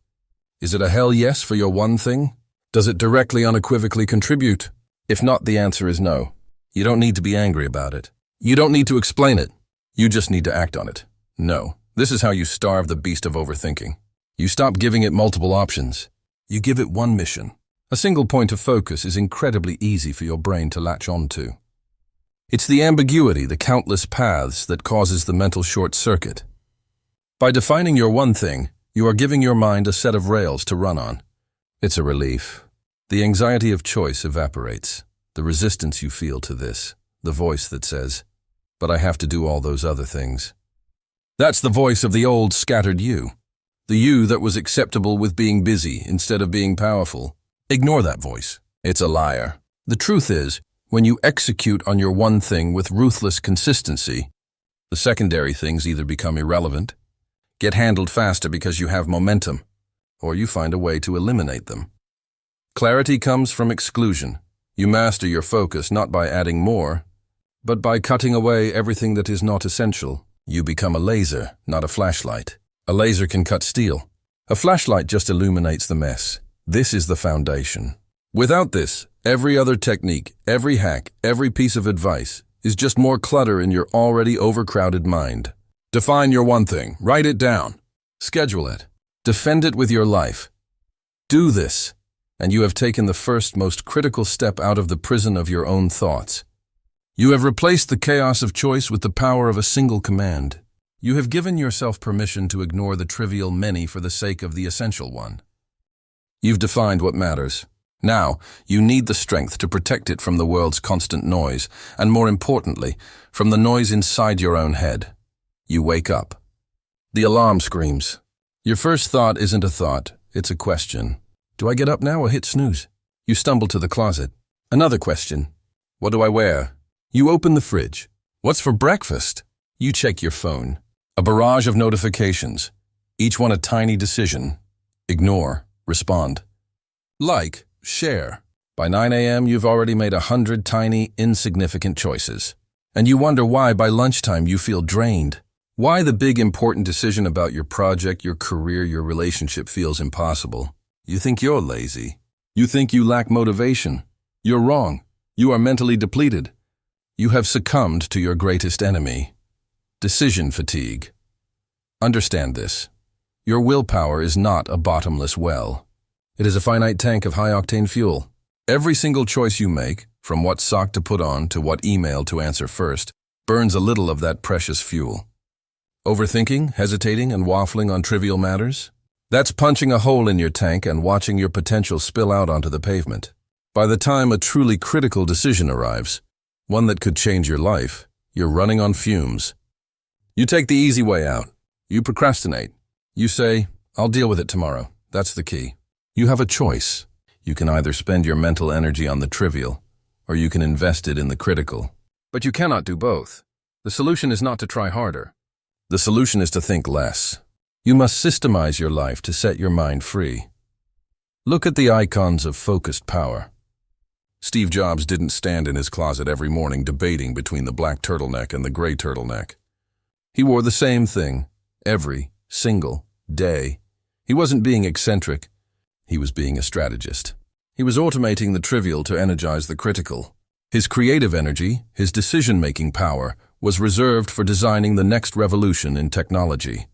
Is it a hell yes for your one thing? Does it directly, unequivocally contribute? If not, the answer is no. You don't need to be angry about it. You don't need to explain it. You just need to act on it. No. This is how you starve the beast of overthinking. You stop giving it multiple options. You give it one mission. A single point of focus is incredibly easy for your brain to latch onto. It's the ambiguity, the countless paths that causes the mental short circuit. By defining your one thing, you are giving your mind a set of rails to run on. It's a relief. The anxiety of choice evaporates. The resistance you feel to this, the voice that says, but I have to do all those other things. That's the voice of the old scattered you. The you that was acceptable with being busy instead of being powerful. Ignore that voice. It's a liar. The truth is, when you execute on your one thing with ruthless consistency, the secondary things either become irrelevant, get handled faster because you have momentum, or you find a way to eliminate them. Clarity comes from exclusion. You master your focus not by adding more, but by cutting away everything that is not essential. You become a laser, not a flashlight. A laser can cut steel. A flashlight just illuminates the mess. This is the foundation. Without this, every other technique, every hack, every piece of advice is just more clutter in your already overcrowded mind. Define your one thing. Write it down. Schedule it. Defend it with your life. Do this, and you have taken the first most critical step out of the prison of your own thoughts. You have replaced the chaos of choice with the power of a single command. You have given yourself permission to ignore the trivial many for the sake of the essential one. You've defined what matters. Now, you need the strength to protect it from the world's constant noise, and more importantly, from the noise inside your own head. You wake up. The alarm screams. Your first thought isn't a thought, it's a question. Do I get up now or hit snooze? You stumble to the closet. Another question. What do I wear? You open the fridge. What's for breakfast? You check your phone. A barrage of notifications. Each one a tiny decision. Ignore. Respond. Like. Share. By 9 a.m. you've already made 100 tiny, insignificant choices. And you wonder why by lunchtime you feel drained. Why the big important decision about your project, your career, your relationship feels impossible. You think you're lazy. You think you lack motivation. You're wrong. You are mentally depleted. You have succumbed to your greatest enemy. Decision fatigue. Understand this. Your willpower is not a bottomless well. It is a finite tank of high-octane fuel. Every single choice you make, from what sock to put on to what email to answer first, burns a little of that precious fuel. Overthinking, hesitating, and waffling on trivial matters? That's punching a hole in your tank and watching your potential spill out onto the pavement. By the time a truly critical decision arrives, one that could change your life, you're running on fumes. You take the easy way out. You procrastinate. You say, I'll deal with it tomorrow. That's the key. You have a choice. You can either spend your mental energy on the trivial, or you can invest it in the critical. But you cannot do both. The solution is not to try harder. The solution is to think less. You must systemize your life to set your mind free. Look at the icons of focused power. Steve Jobs didn't stand in his closet every morning debating between the black turtleneck and the gray turtleneck. He wore the same thing every single day. He wasn't being eccentric. He was being a strategist. He was automating the trivial to energize the critical. His creative energy, his decision-making power, was reserved for designing the next revolution in technology.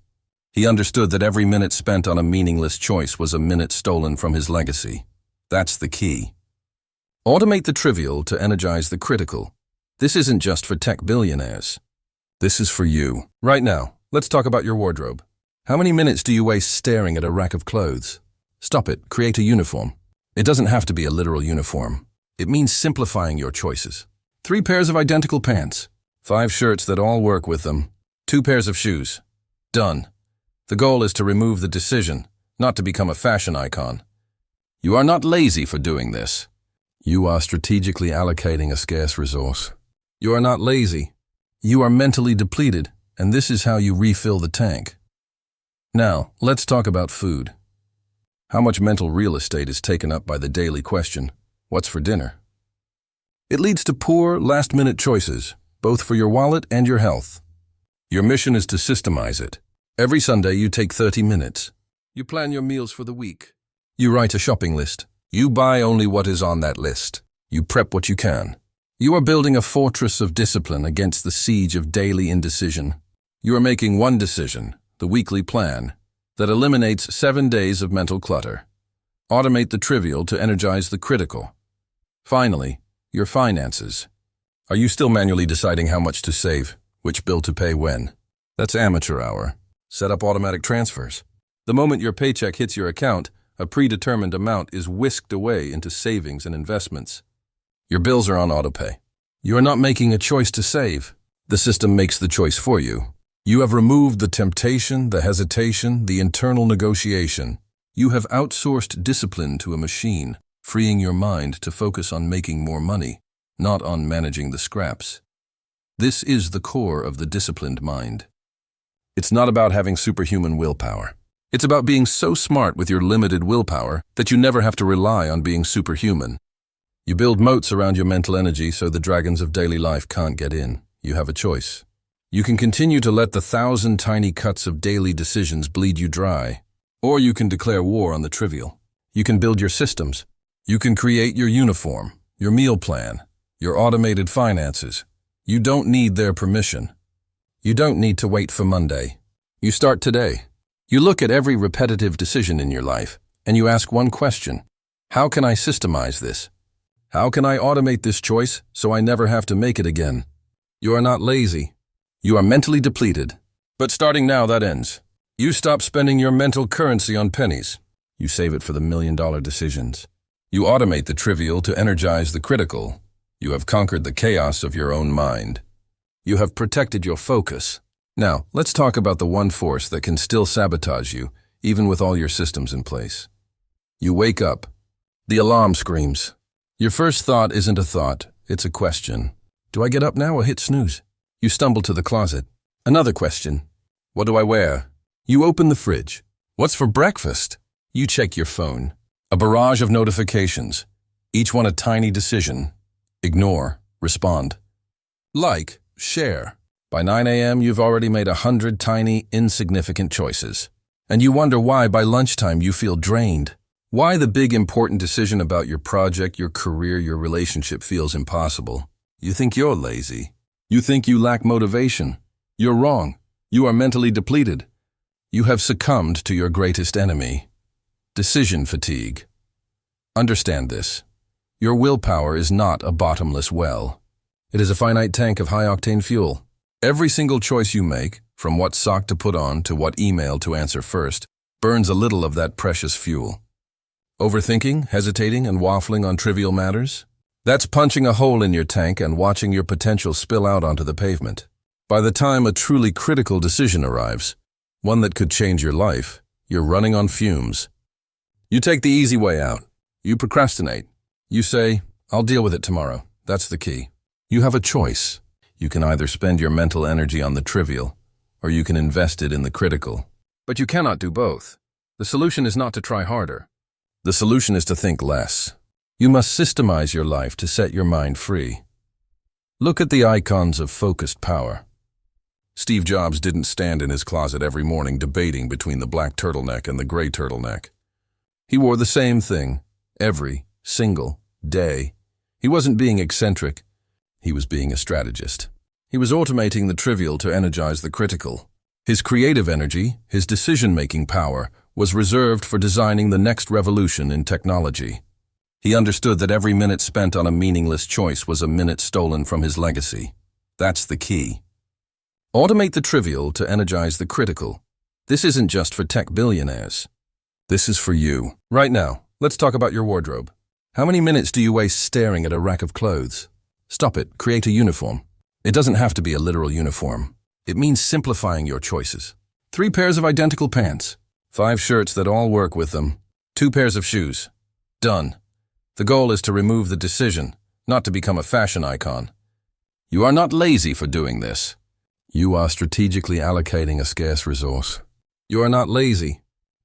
He understood that every minute spent on a meaningless choice was a minute stolen from his legacy. That's the key. Automate the trivial to energize the critical. This isn't just for tech billionaires. This is for you. Right now, let's talk about your wardrobe. How many minutes do you waste staring at a rack of clothes? Stop it. Create a uniform. It doesn't have to be a literal uniform. It means simplifying your choices. 3 pairs of identical pants. 5 shirts that all work with them. 2 pairs of shoes. Done. The goal is to remove the decision, not to become a fashion icon. You are not lazy for doing this. You are strategically allocating a scarce resource. You are not lazy. You are mentally depleted, and this is how you refill the tank. Now, let's talk about food. How much mental real estate is taken up by the daily question, what's for dinner? It leads to poor, last-minute choices, both for your wallet and your health. Your mission is to systemize it. Every Sunday you take 30 minutes. You plan your meals for the week. You write a shopping list. You buy only what is on that list. You prep what you can. You are building a fortress of discipline against the siege of daily indecision. You are making one decision, the weekly plan, that eliminates 7 days of mental clutter. Automate the trivial to energize the critical. Finally, your finances. Are you still manually deciding how much to save, which bill to pay when? That's amateur hour. Set up automatic transfers. The moment your paycheck hits your account, a predetermined amount is whisked away into savings and investments. Your bills are on autopay. You are not making a choice to save. The system makes the choice for you. You have removed the temptation, the hesitation, the internal negotiation. You have outsourced discipline to a machine, freeing your mind to focus on making more money, not on managing the scraps. This is the core of the disciplined mind. It's not about having superhuman willpower. It's about being so smart with your limited willpower that you never have to rely on being superhuman. You build moats around your mental energy so the dragons of daily life can't get in. You have a choice. You can continue to let the 1,000 tiny cuts of daily decisions bleed you dry, or you can declare war on the trivial. You can build your systems. You can create your uniform, your meal plan, your automated finances. You don't need their permission. You don't need to wait for Monday. You start today. You look at every repetitive decision in your life, and you ask one question. How can I systemize this? How can I automate this choice so I never have to make it again? You are not lazy. You are mentally depleted. But starting now, that ends. You stop spending your mental currency on pennies. You save it for the $1 million decisions. You automate the trivial to energize the critical. You have conquered the chaos of your own mind. You have protected your focus. Now, let's talk about the one force that can still sabotage you, even with all your systems in place. You wake up. The alarm screams. Your first thought isn't a thought, it's a question. Do I get up now or hit snooze? You stumble to the closet. Another question. What do I wear? You open the fridge. What's for breakfast? You check your phone. A barrage of notifications, each one a tiny decision. Ignore, respond. Like, share. By 9 a.m., you've already made 100 tiny, insignificant choices. And you wonder why by lunchtime you feel drained. Why the big important decision about your project, your career, your relationship feels impossible. You think you're lazy. You think you lack motivation. You're wrong. You are mentally depleted. You have succumbed to your greatest enemy. Decision fatigue. Understand this. Your willpower is not a bottomless well. It is a finite tank of high-octane fuel. Every single choice you make, from what sock to put on to what email to answer first, burns a little of that precious fuel. Overthinking, hesitating, and waffling on trivial matters? That's punching a hole in your tank and watching your potential spill out onto the pavement. By the time a truly critical decision arrives, one that could change your life, you're running on fumes. You take the easy way out. You procrastinate. You say, I'll deal with it tomorrow. That's the key. You have a choice. You can either spend your mental energy on the trivial, or you can invest it in the critical. But you cannot do both. The solution is not to try harder. The solution is to think less. You must systemize your life to set your mind free. Look at the icons of focused power. Steve Jobs didn't stand in his closet every morning debating between the black turtleneck and the gray turtleneck. He wore the same thing every single day. He wasn't being eccentric. He was being a strategist. He was automating the trivial to energize the critical. His creative energy, his decision-making power, was reserved for designing the next revolution in technology. He understood that every minute spent on a meaningless choice was a minute stolen from his legacy. That's the key. Automate the trivial to energize the critical. This isn't just for tech billionaires. This is for you. Right now, let's talk about your wardrobe. How many minutes do you waste staring at a rack of clothes? Stop it. Create a uniform. It doesn't have to be a literal uniform. It means simplifying your choices. 3 pairs of identical pants. 5 shirts that all work with them. 2 pairs of shoes. Done. The goal is to remove the decision, not to become a fashion icon. You are not lazy for doing this. You are strategically allocating a scarce resource. You are not lazy.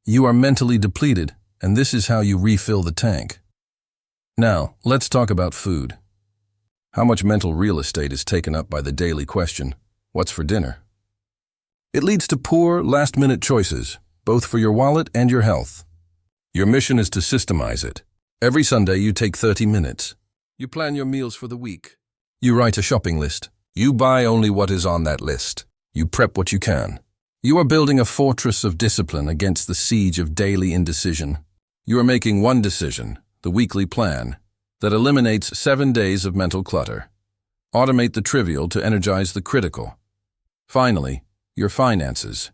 You are mentally depleted, and this is how you refill the tank. Now, let's talk about food. How much mental real estate is taken up by the daily question, what's for dinner? It leads to poor, last-minute choices, both for your wallet and your health. Your mission is to systemize it. Every Sunday you take 30 minutes. You plan your meals for the week. You write a shopping list. You buy only what is on that list. You prep what you can. You are building a fortress of discipline against the siege of daily indecision. You are making one decision, the weekly plan, that eliminates 7 days of mental clutter. Automate the trivial to energize the critical. Finally, your finances.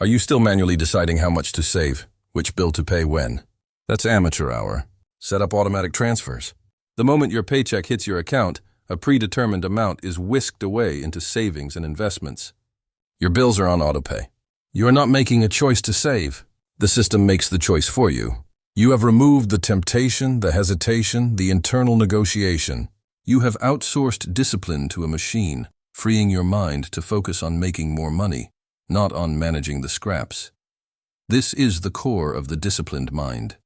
Are you still manually deciding how much to save, which bill to pay when? That's amateur hour. Set up automatic transfers. The moment your paycheck hits your account, a predetermined amount is whisked away into savings and investments. Your bills are on autopay. You are not making a choice to save. The system makes the choice for you. You have removed the temptation, the hesitation, the internal negotiation. You have outsourced discipline to a machine, freeing your mind to focus on making more money, not on managing the scraps. This is the core of the disciplined mind.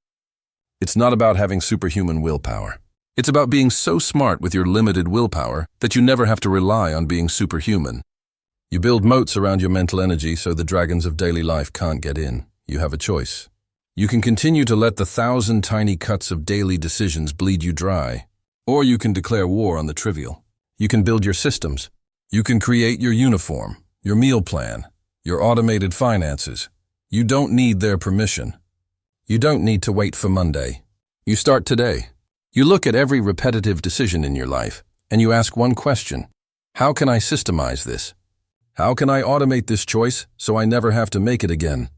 It's not about having superhuman willpower. It's about being so smart with your limited willpower that you never have to rely on being superhuman. You build moats around your mental energy so the dragons of daily life can't get in. You have a choice. You can continue to let the 1,000 tiny cuts of daily decisions bleed you dry, or you can declare war on the trivial. You can build your systems. You can create your uniform, your meal plan, your automated finances. You don't need their permission. You don't need to wait for Monday. You start today. You look at every repetitive decision in your life, and you ask one question. How can I systemize this? How can I automate this choice so I never have to make it again?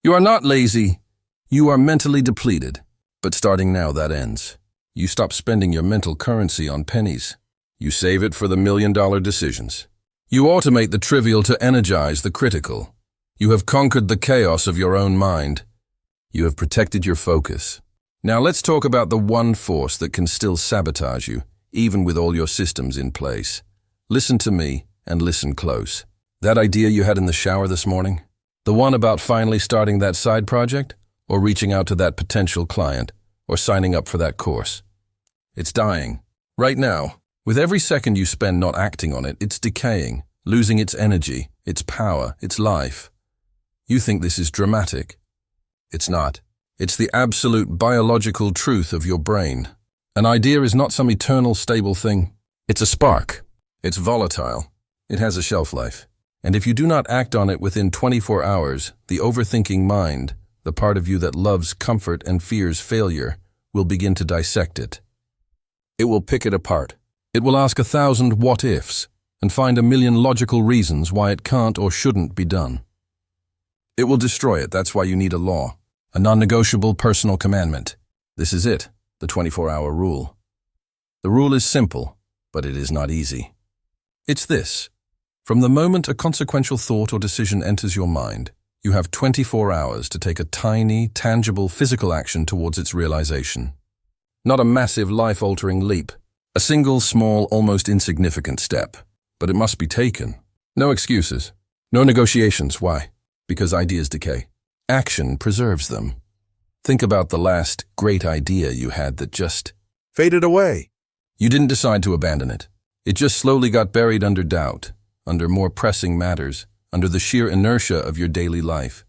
You are not lazy. You are mentally depleted. But starting now, that ends. You stop spending your mental currency on pennies. You save it for the million-dollar decisions. You automate the trivial to energize the critical. You have conquered the chaos of your own mind. You have protected your focus. Now let's talk about the one force that can still sabotage you, even with all your systems in place. Listen to me and listen close. That idea you had in the shower this morning? The one about finally starting that side project? Or reaching out to that potential client? Or signing up for that course? It's dying. Right now. With every second you spend not acting on it, it's decaying, losing its energy, its power, its life. You think this is dramatic. It's not. It's the absolute biological truth of your brain. An idea is not some eternal, stable thing. It's a spark. It's volatile. It has a shelf life. And if you do not act on it within 24 hours, the overthinking mind, the part of you that loves comfort and fears failure, will begin to dissect it. It will pick it apart. It will ask 1,000 what-ifs and find 1,000,000 logical reasons why it can't or shouldn't be done. It will destroy it. That's why you need a law, a non-negotiable personal commandment. This is it, the 24-hour rule. The rule is simple, but it is not easy. It's this. From the moment a consequential thought or decision enters your mind, you have 24 hours to take a tiny, tangible physical action towards its realization. Not a massive, life-altering leap. A single, small, almost insignificant step. But it must be taken. No excuses. No negotiations. Why? Because ideas decay. Action preserves them. Think about the last great idea you had that just faded away. You didn't decide to abandon it. It just slowly got buried under doubt, under more pressing matters, under the sheer inertia of your daily life.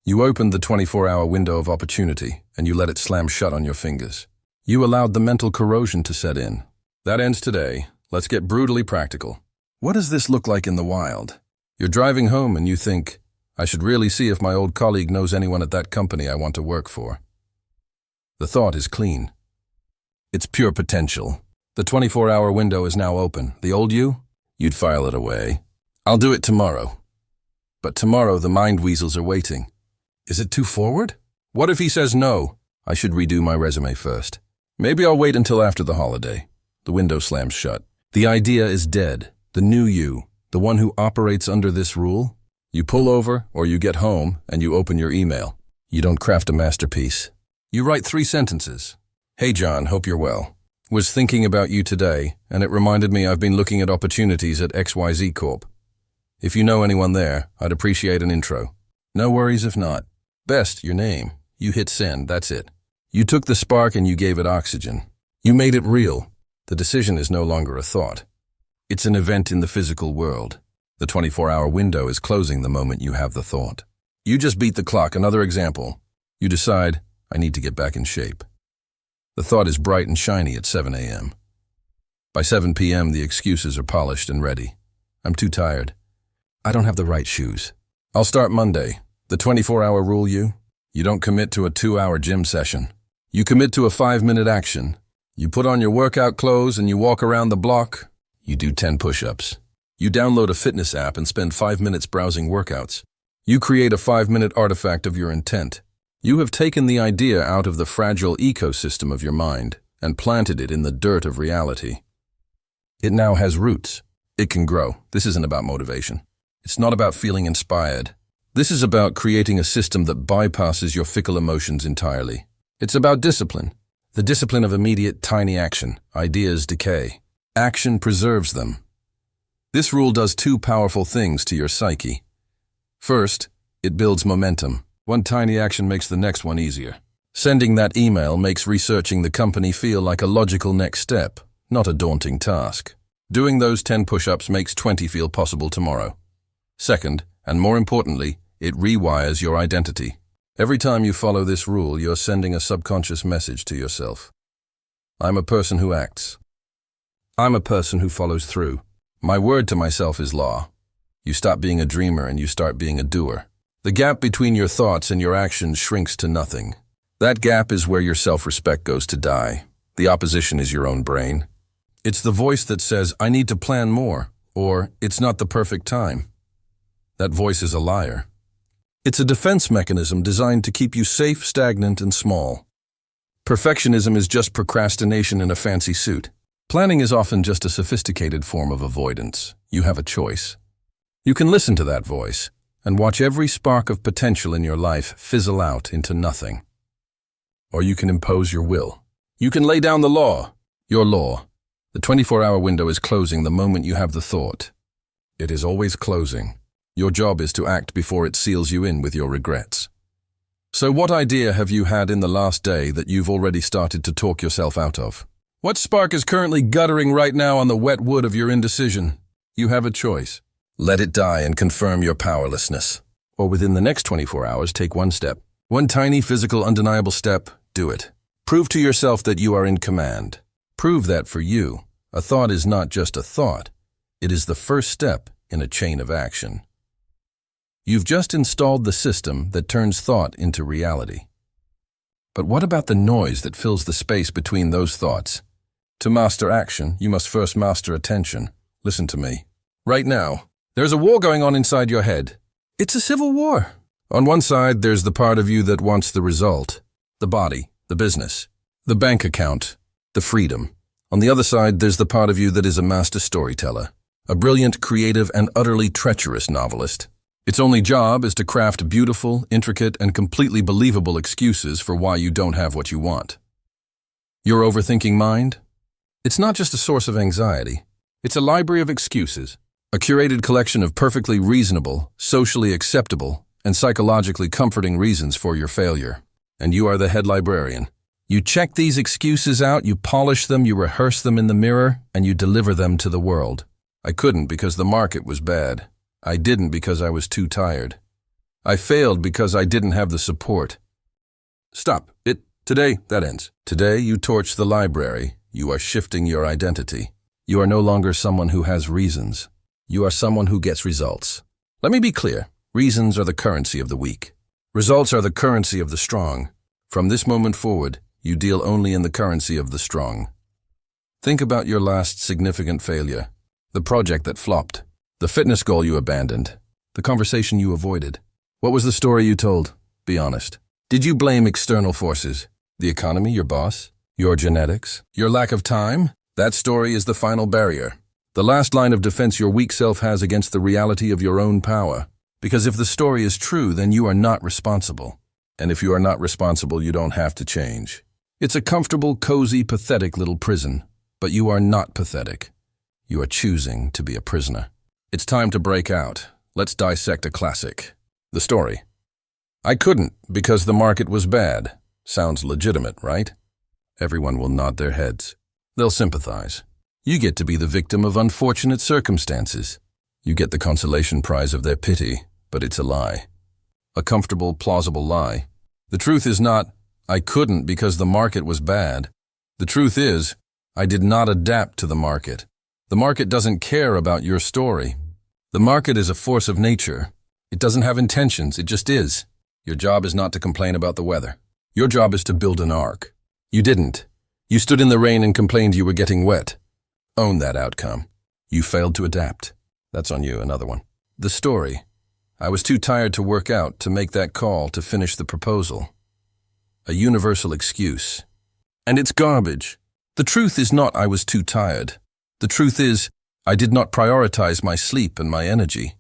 You opened the 24-hour window of opportunity, and you let it slam shut on your fingers. You allowed the mental corrosion to set in. That ends today. Let's get brutally practical. What does this look like in the wild? You're driving home and you think, I should really see if my old colleague knows anyone at that company I want to work for. The thought is clean. It's pure potential. The 24-hour window is now open. The old you? You'd file it away. I'll do it tomorrow. But tomorrow the mind weasels are waiting. Is it too forward? What if he says no? I should redo my resume first. Maybe I'll wait until after the holiday. The window slams shut. The idea is dead. The new you, the one who operates under this rule. You pull over or you get home and you open your email. You don't craft a masterpiece. You write 3 sentences. Hey John, hope you're well. Was thinking about you today and it reminded me I've been looking at opportunities at XYZ Corp. If you know anyone there, I'd appreciate an intro. No worries if not. Best, your name. You hit send, that's it. You took the spark and you gave it oxygen. You made it real. The decision is no longer a thought. It's an event in the physical world. The 24-hour window is closing the moment you have the thought. You just beat the clock. Another example. You decide, I need to get back in shape. The thought is bright and shiny at 7 a.m. By 7 p.m., the excuses are polished and ready. I'm too tired. I don't have the right shoes. I'll start Monday. The 24-hour rule you don't commit to a 2-hour gym session. You commit to a 5-minute action. You put on your workout clothes and you walk around the block. You do 10 push-ups. You download a fitness app and spend 5 minutes browsing workouts. You create a 5-minute artifact of your intent. You have taken the idea out of the fragile ecosystem of your mind and planted it in the dirt of reality. It now has roots. It can grow. This isn't about motivation. It's not about feeling inspired. This is about creating a system that bypasses your fickle emotions entirely. It's about discipline. The discipline of immediate, tiny action. Ideas decay. Action preserves them. This rule does 2 powerful things to your psyche. First, it builds momentum. One tiny action makes the next one easier. Sending that email makes researching the company feel like a logical next step, not a daunting task. Doing those 10 push-ups makes 20 feel possible tomorrow. Second, and more importantly, it rewires your identity. Every time you follow this rule, you're sending a subconscious message to yourself. I'm a person who acts. I'm a person who follows through. My word to myself is law. You stop being a dreamer and you start being a doer. The gap between your thoughts and your actions shrinks to nothing. That gap is where your self-respect goes to die. The opposition is your own brain. It's the voice that says, I need to plan more, or it's not the perfect time. That voice is a liar. It's a defense mechanism designed to keep you safe, stagnant, and small. Perfectionism is just procrastination in a fancy suit. Planning is often just a sophisticated form of avoidance. You have a choice. You can listen to that voice and watch every spark of potential in your life fizzle out into nothing. Or you can impose your will. You can lay down the law, your law. The 24-hour window is closing the moment you have the thought. It is always closing. Your job is to act before it seals you in with your regrets. So what idea have you had in the last day that you've already started to talk yourself out of? What spark is currently guttering right now on the wet wood of your indecision? You have a choice. Let it die and confirm your powerlessness. Or within the next 24 hours, take one step. One tiny, physical, undeniable step, do it. Prove to yourself that you are in command. Prove that for you, a thought is not just a thought. It is the first step in a chain of action. You've just installed the system that turns thought into reality. But what about the noise that fills the space between those thoughts? To master action, you must first master attention. Listen to me. Right now, there's a war going on inside your head. It's a civil war. On one side, there's the part of you that wants the result, the body, the business, the bank account, the freedom. On the other side, there's the part of you that is a master storyteller, a brilliant, creative, and utterly treacherous novelist. Its only job is to craft beautiful, intricate, and completely believable excuses for why you don't have what you want. Your overthinking mind? It's not just a source of anxiety. It's a library of excuses, a curated collection of perfectly reasonable, socially acceptable, and psychologically comforting reasons for your failure. And you are the head librarian. You check these excuses out, you polish them, you rehearse them in the mirror, and you deliver them to the world. I couldn't because the market was bad. I didn't because I was too tired. I failed because I didn't have the support. Stop. Today, that ends. Today, you torch the library. You are shifting your identity. You are no longer someone who has reasons. You are someone who gets results. Let me be clear. Reasons are the currency of the weak. Results are the currency of the strong. From this moment forward, you deal only in the currency of the strong. Think about your last significant failure. The project that flopped. The fitness goal you abandoned. The conversation you avoided. What was the story you told? Be honest. Did you blame external forces? The economy, your boss? Your genetics? Your lack of time? That story is the final barrier. The last line of defense your weak self has against the reality of your own power. Because if the story is true, then you are not responsible. And if you are not responsible, you don't have to change. It's a comfortable, cozy, pathetic little prison. But you are not pathetic. You are choosing to be a prisoner. It's time to break out. Let's dissect a classic. The story. I couldn't because the market was bad. Sounds legitimate, right? Everyone will nod their heads. They'll sympathize. You get to be the victim of unfortunate circumstances. You get the consolation prize of their pity, but it's a lie. A comfortable, plausible lie. The truth is not, I couldn't because the market was bad. The truth is, I did not adapt to the market. The market doesn't care about your story. The market is a force of nature. It doesn't have intentions, it just is. Your job is not to complain about the weather. Your job is to build an ark. You didn't. You stood in the rain and complained you were getting wet. Own that outcome. You failed to adapt. That's on you, another one. The story. I was too tired to work out, to make that call, to finish the proposal. A universal excuse. And it's garbage. The truth is not I was too tired. The truth is, I did not prioritize my sleep and my energy.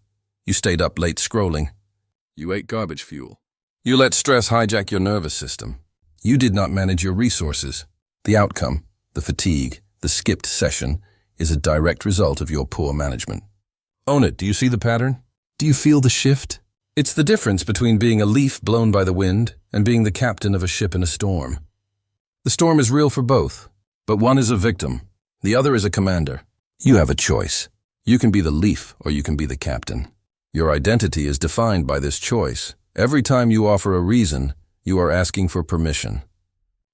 You stayed up late scrolling. You ate garbage fuel. You let stress hijack your nervous system. You did not manage your resources. The outcome, the fatigue, the skipped session, is a direct result of your poor management. Own it. Do you see the pattern? Do you feel the shift? It's the difference between being a leaf blown by the wind and being the captain of a ship in a storm. The storm is real for both, but one is a victim. The other is a commander. You have a choice. You can be the leaf or you can be the captain. Your identity is defined by this choice. Every time you offer a reason, you are asking for permission.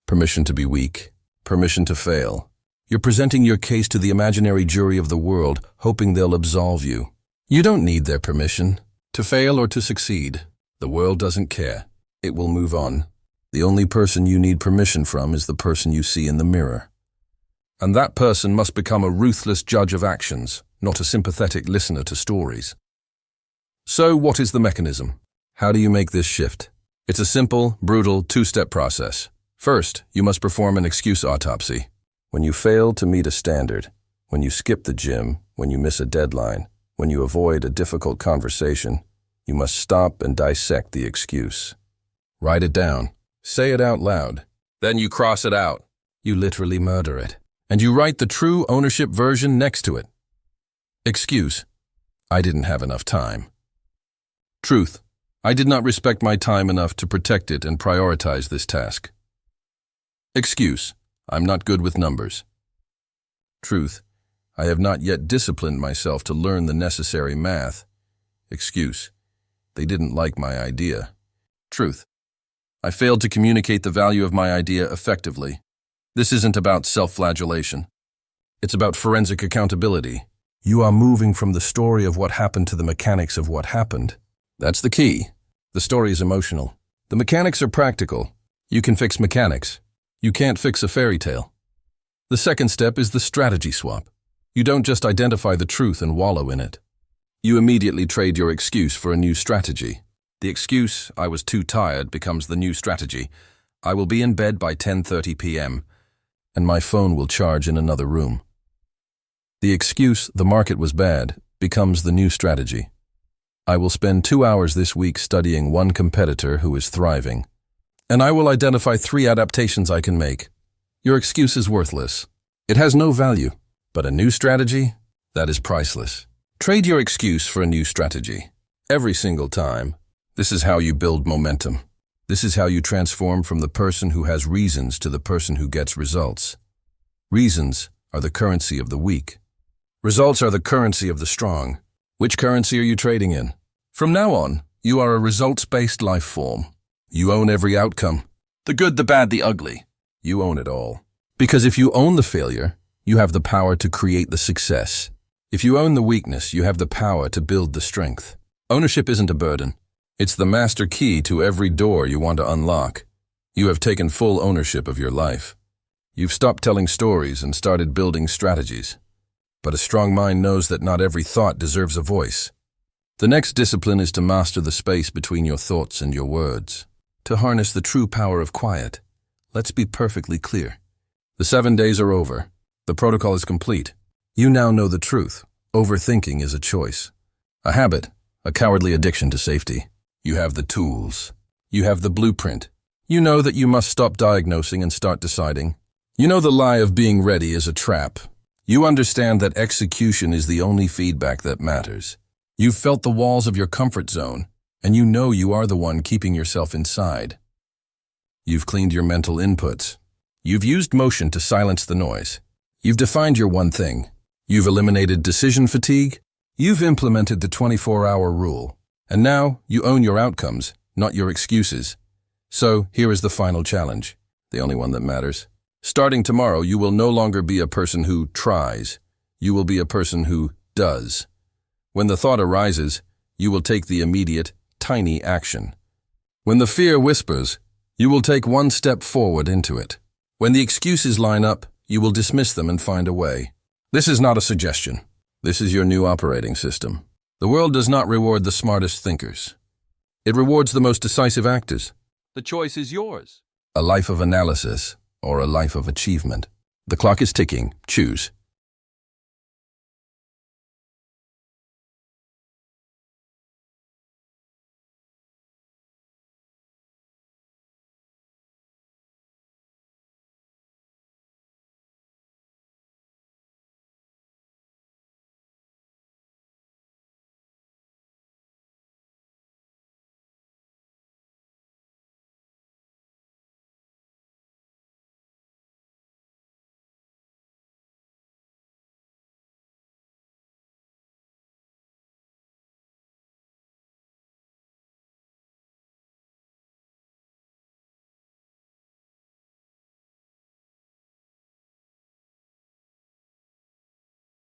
Permission to be weak. Permission to fail. You're presenting your case to the imaginary jury of the world, hoping they'll absolve you. You don't need their permission to fail or to succeed. The world doesn't care. It will move on. The only person you need permission from is the person you see in the mirror. And that person must become a ruthless judge of actions, not a sympathetic listener to stories. So what is the mechanism? How do you make this shift? It's a simple, brutal, two-step process. First, you must perform an excuse autopsy. When you fail to meet a standard, when you skip the gym, when you miss a deadline, when you avoid a difficult conversation, you must stop and dissect the excuse. Write it down. Say it out loud. Then you cross it out. You literally murder it. And you write the true ownership version next to it. Excuse: I didn't have enough time. Truth: I did not respect my time enough to protect it and prioritize this task. Excuse: I'm not good with numbers. Truth: I have not yet disciplined myself to learn the necessary math. Excuse: They didn't like my idea. Truth: I failed to communicate the value of my idea effectively. This isn't about self-flagellation. It's about forensic accountability. You are moving from the story of what happened to the mechanics of what happened. That's the key. The story is emotional. The mechanics are practical. You can fix mechanics. You can't fix a fairy tale. The second step is the strategy swap. You don't just identify the truth and wallow in it. You immediately trade your excuse for a new strategy. The excuse, "I was too tired," becomes the new strategy. "I will be in bed by 10:30 p.m. and my phone will charge in another room." The excuse, "The market was bad," becomes the new strategy. "I will spend 2 hours this week studying one competitor who is thriving, and I will identify 3 adaptations I can make." Your excuse is worthless. It has no value. But a new strategy? That is priceless. Trade your excuse for a new strategy. Every single time. This is how you build momentum. This is how you transform from the person who has reasons to the person who gets results. Reasons are the currency of the weak. Results are the currency of the strong. Which currency are you trading in? From now on, you are a results-based life form. You own every outcome. The good, the bad, the ugly. You own it all. Because if you own the failure, you have the power to create the success. If you own the weakness, you have the power to build the strength. Ownership isn't a burden. It's the master key to every door you want to unlock. You have taken full ownership of your life. You've stopped telling stories and started building strategies. But a strong mind knows that not every thought deserves a voice. The next discipline is to master the space between your thoughts and your words. To harness the true power of quiet. Let's be perfectly clear. The 7 days are over. The protocol is complete. You now know the truth. Overthinking is a choice. A habit, a cowardly addiction to safety. You have the tools. You have the blueprint. You know that you must stop diagnosing and start deciding. You know the lie of being ready is a trap. You understand that execution is the only feedback that matters. You've felt the walls of your comfort zone, and you know you are the one keeping yourself inside. You've cleaned your mental inputs. You've used motion to silence the noise. You've defined your one thing. You've eliminated decision fatigue. You've implemented the 24-hour rule. And now you own your outcomes, not your excuses. So here is the final challenge, the only one that matters. Starting tomorrow, you will no longer be a person who tries. You will be a person who does. When the thought arises, you will take the immediate, tiny action. When the fear whispers, you will take one step forward into it. When the excuses line up, you will dismiss them and find a way. This is not a suggestion. This is your new operating system. The world does not reward the smartest thinkers. It rewards the most decisive actors. The choice is yours. A life of analysis or a life of achievement. The clock is ticking. Choose.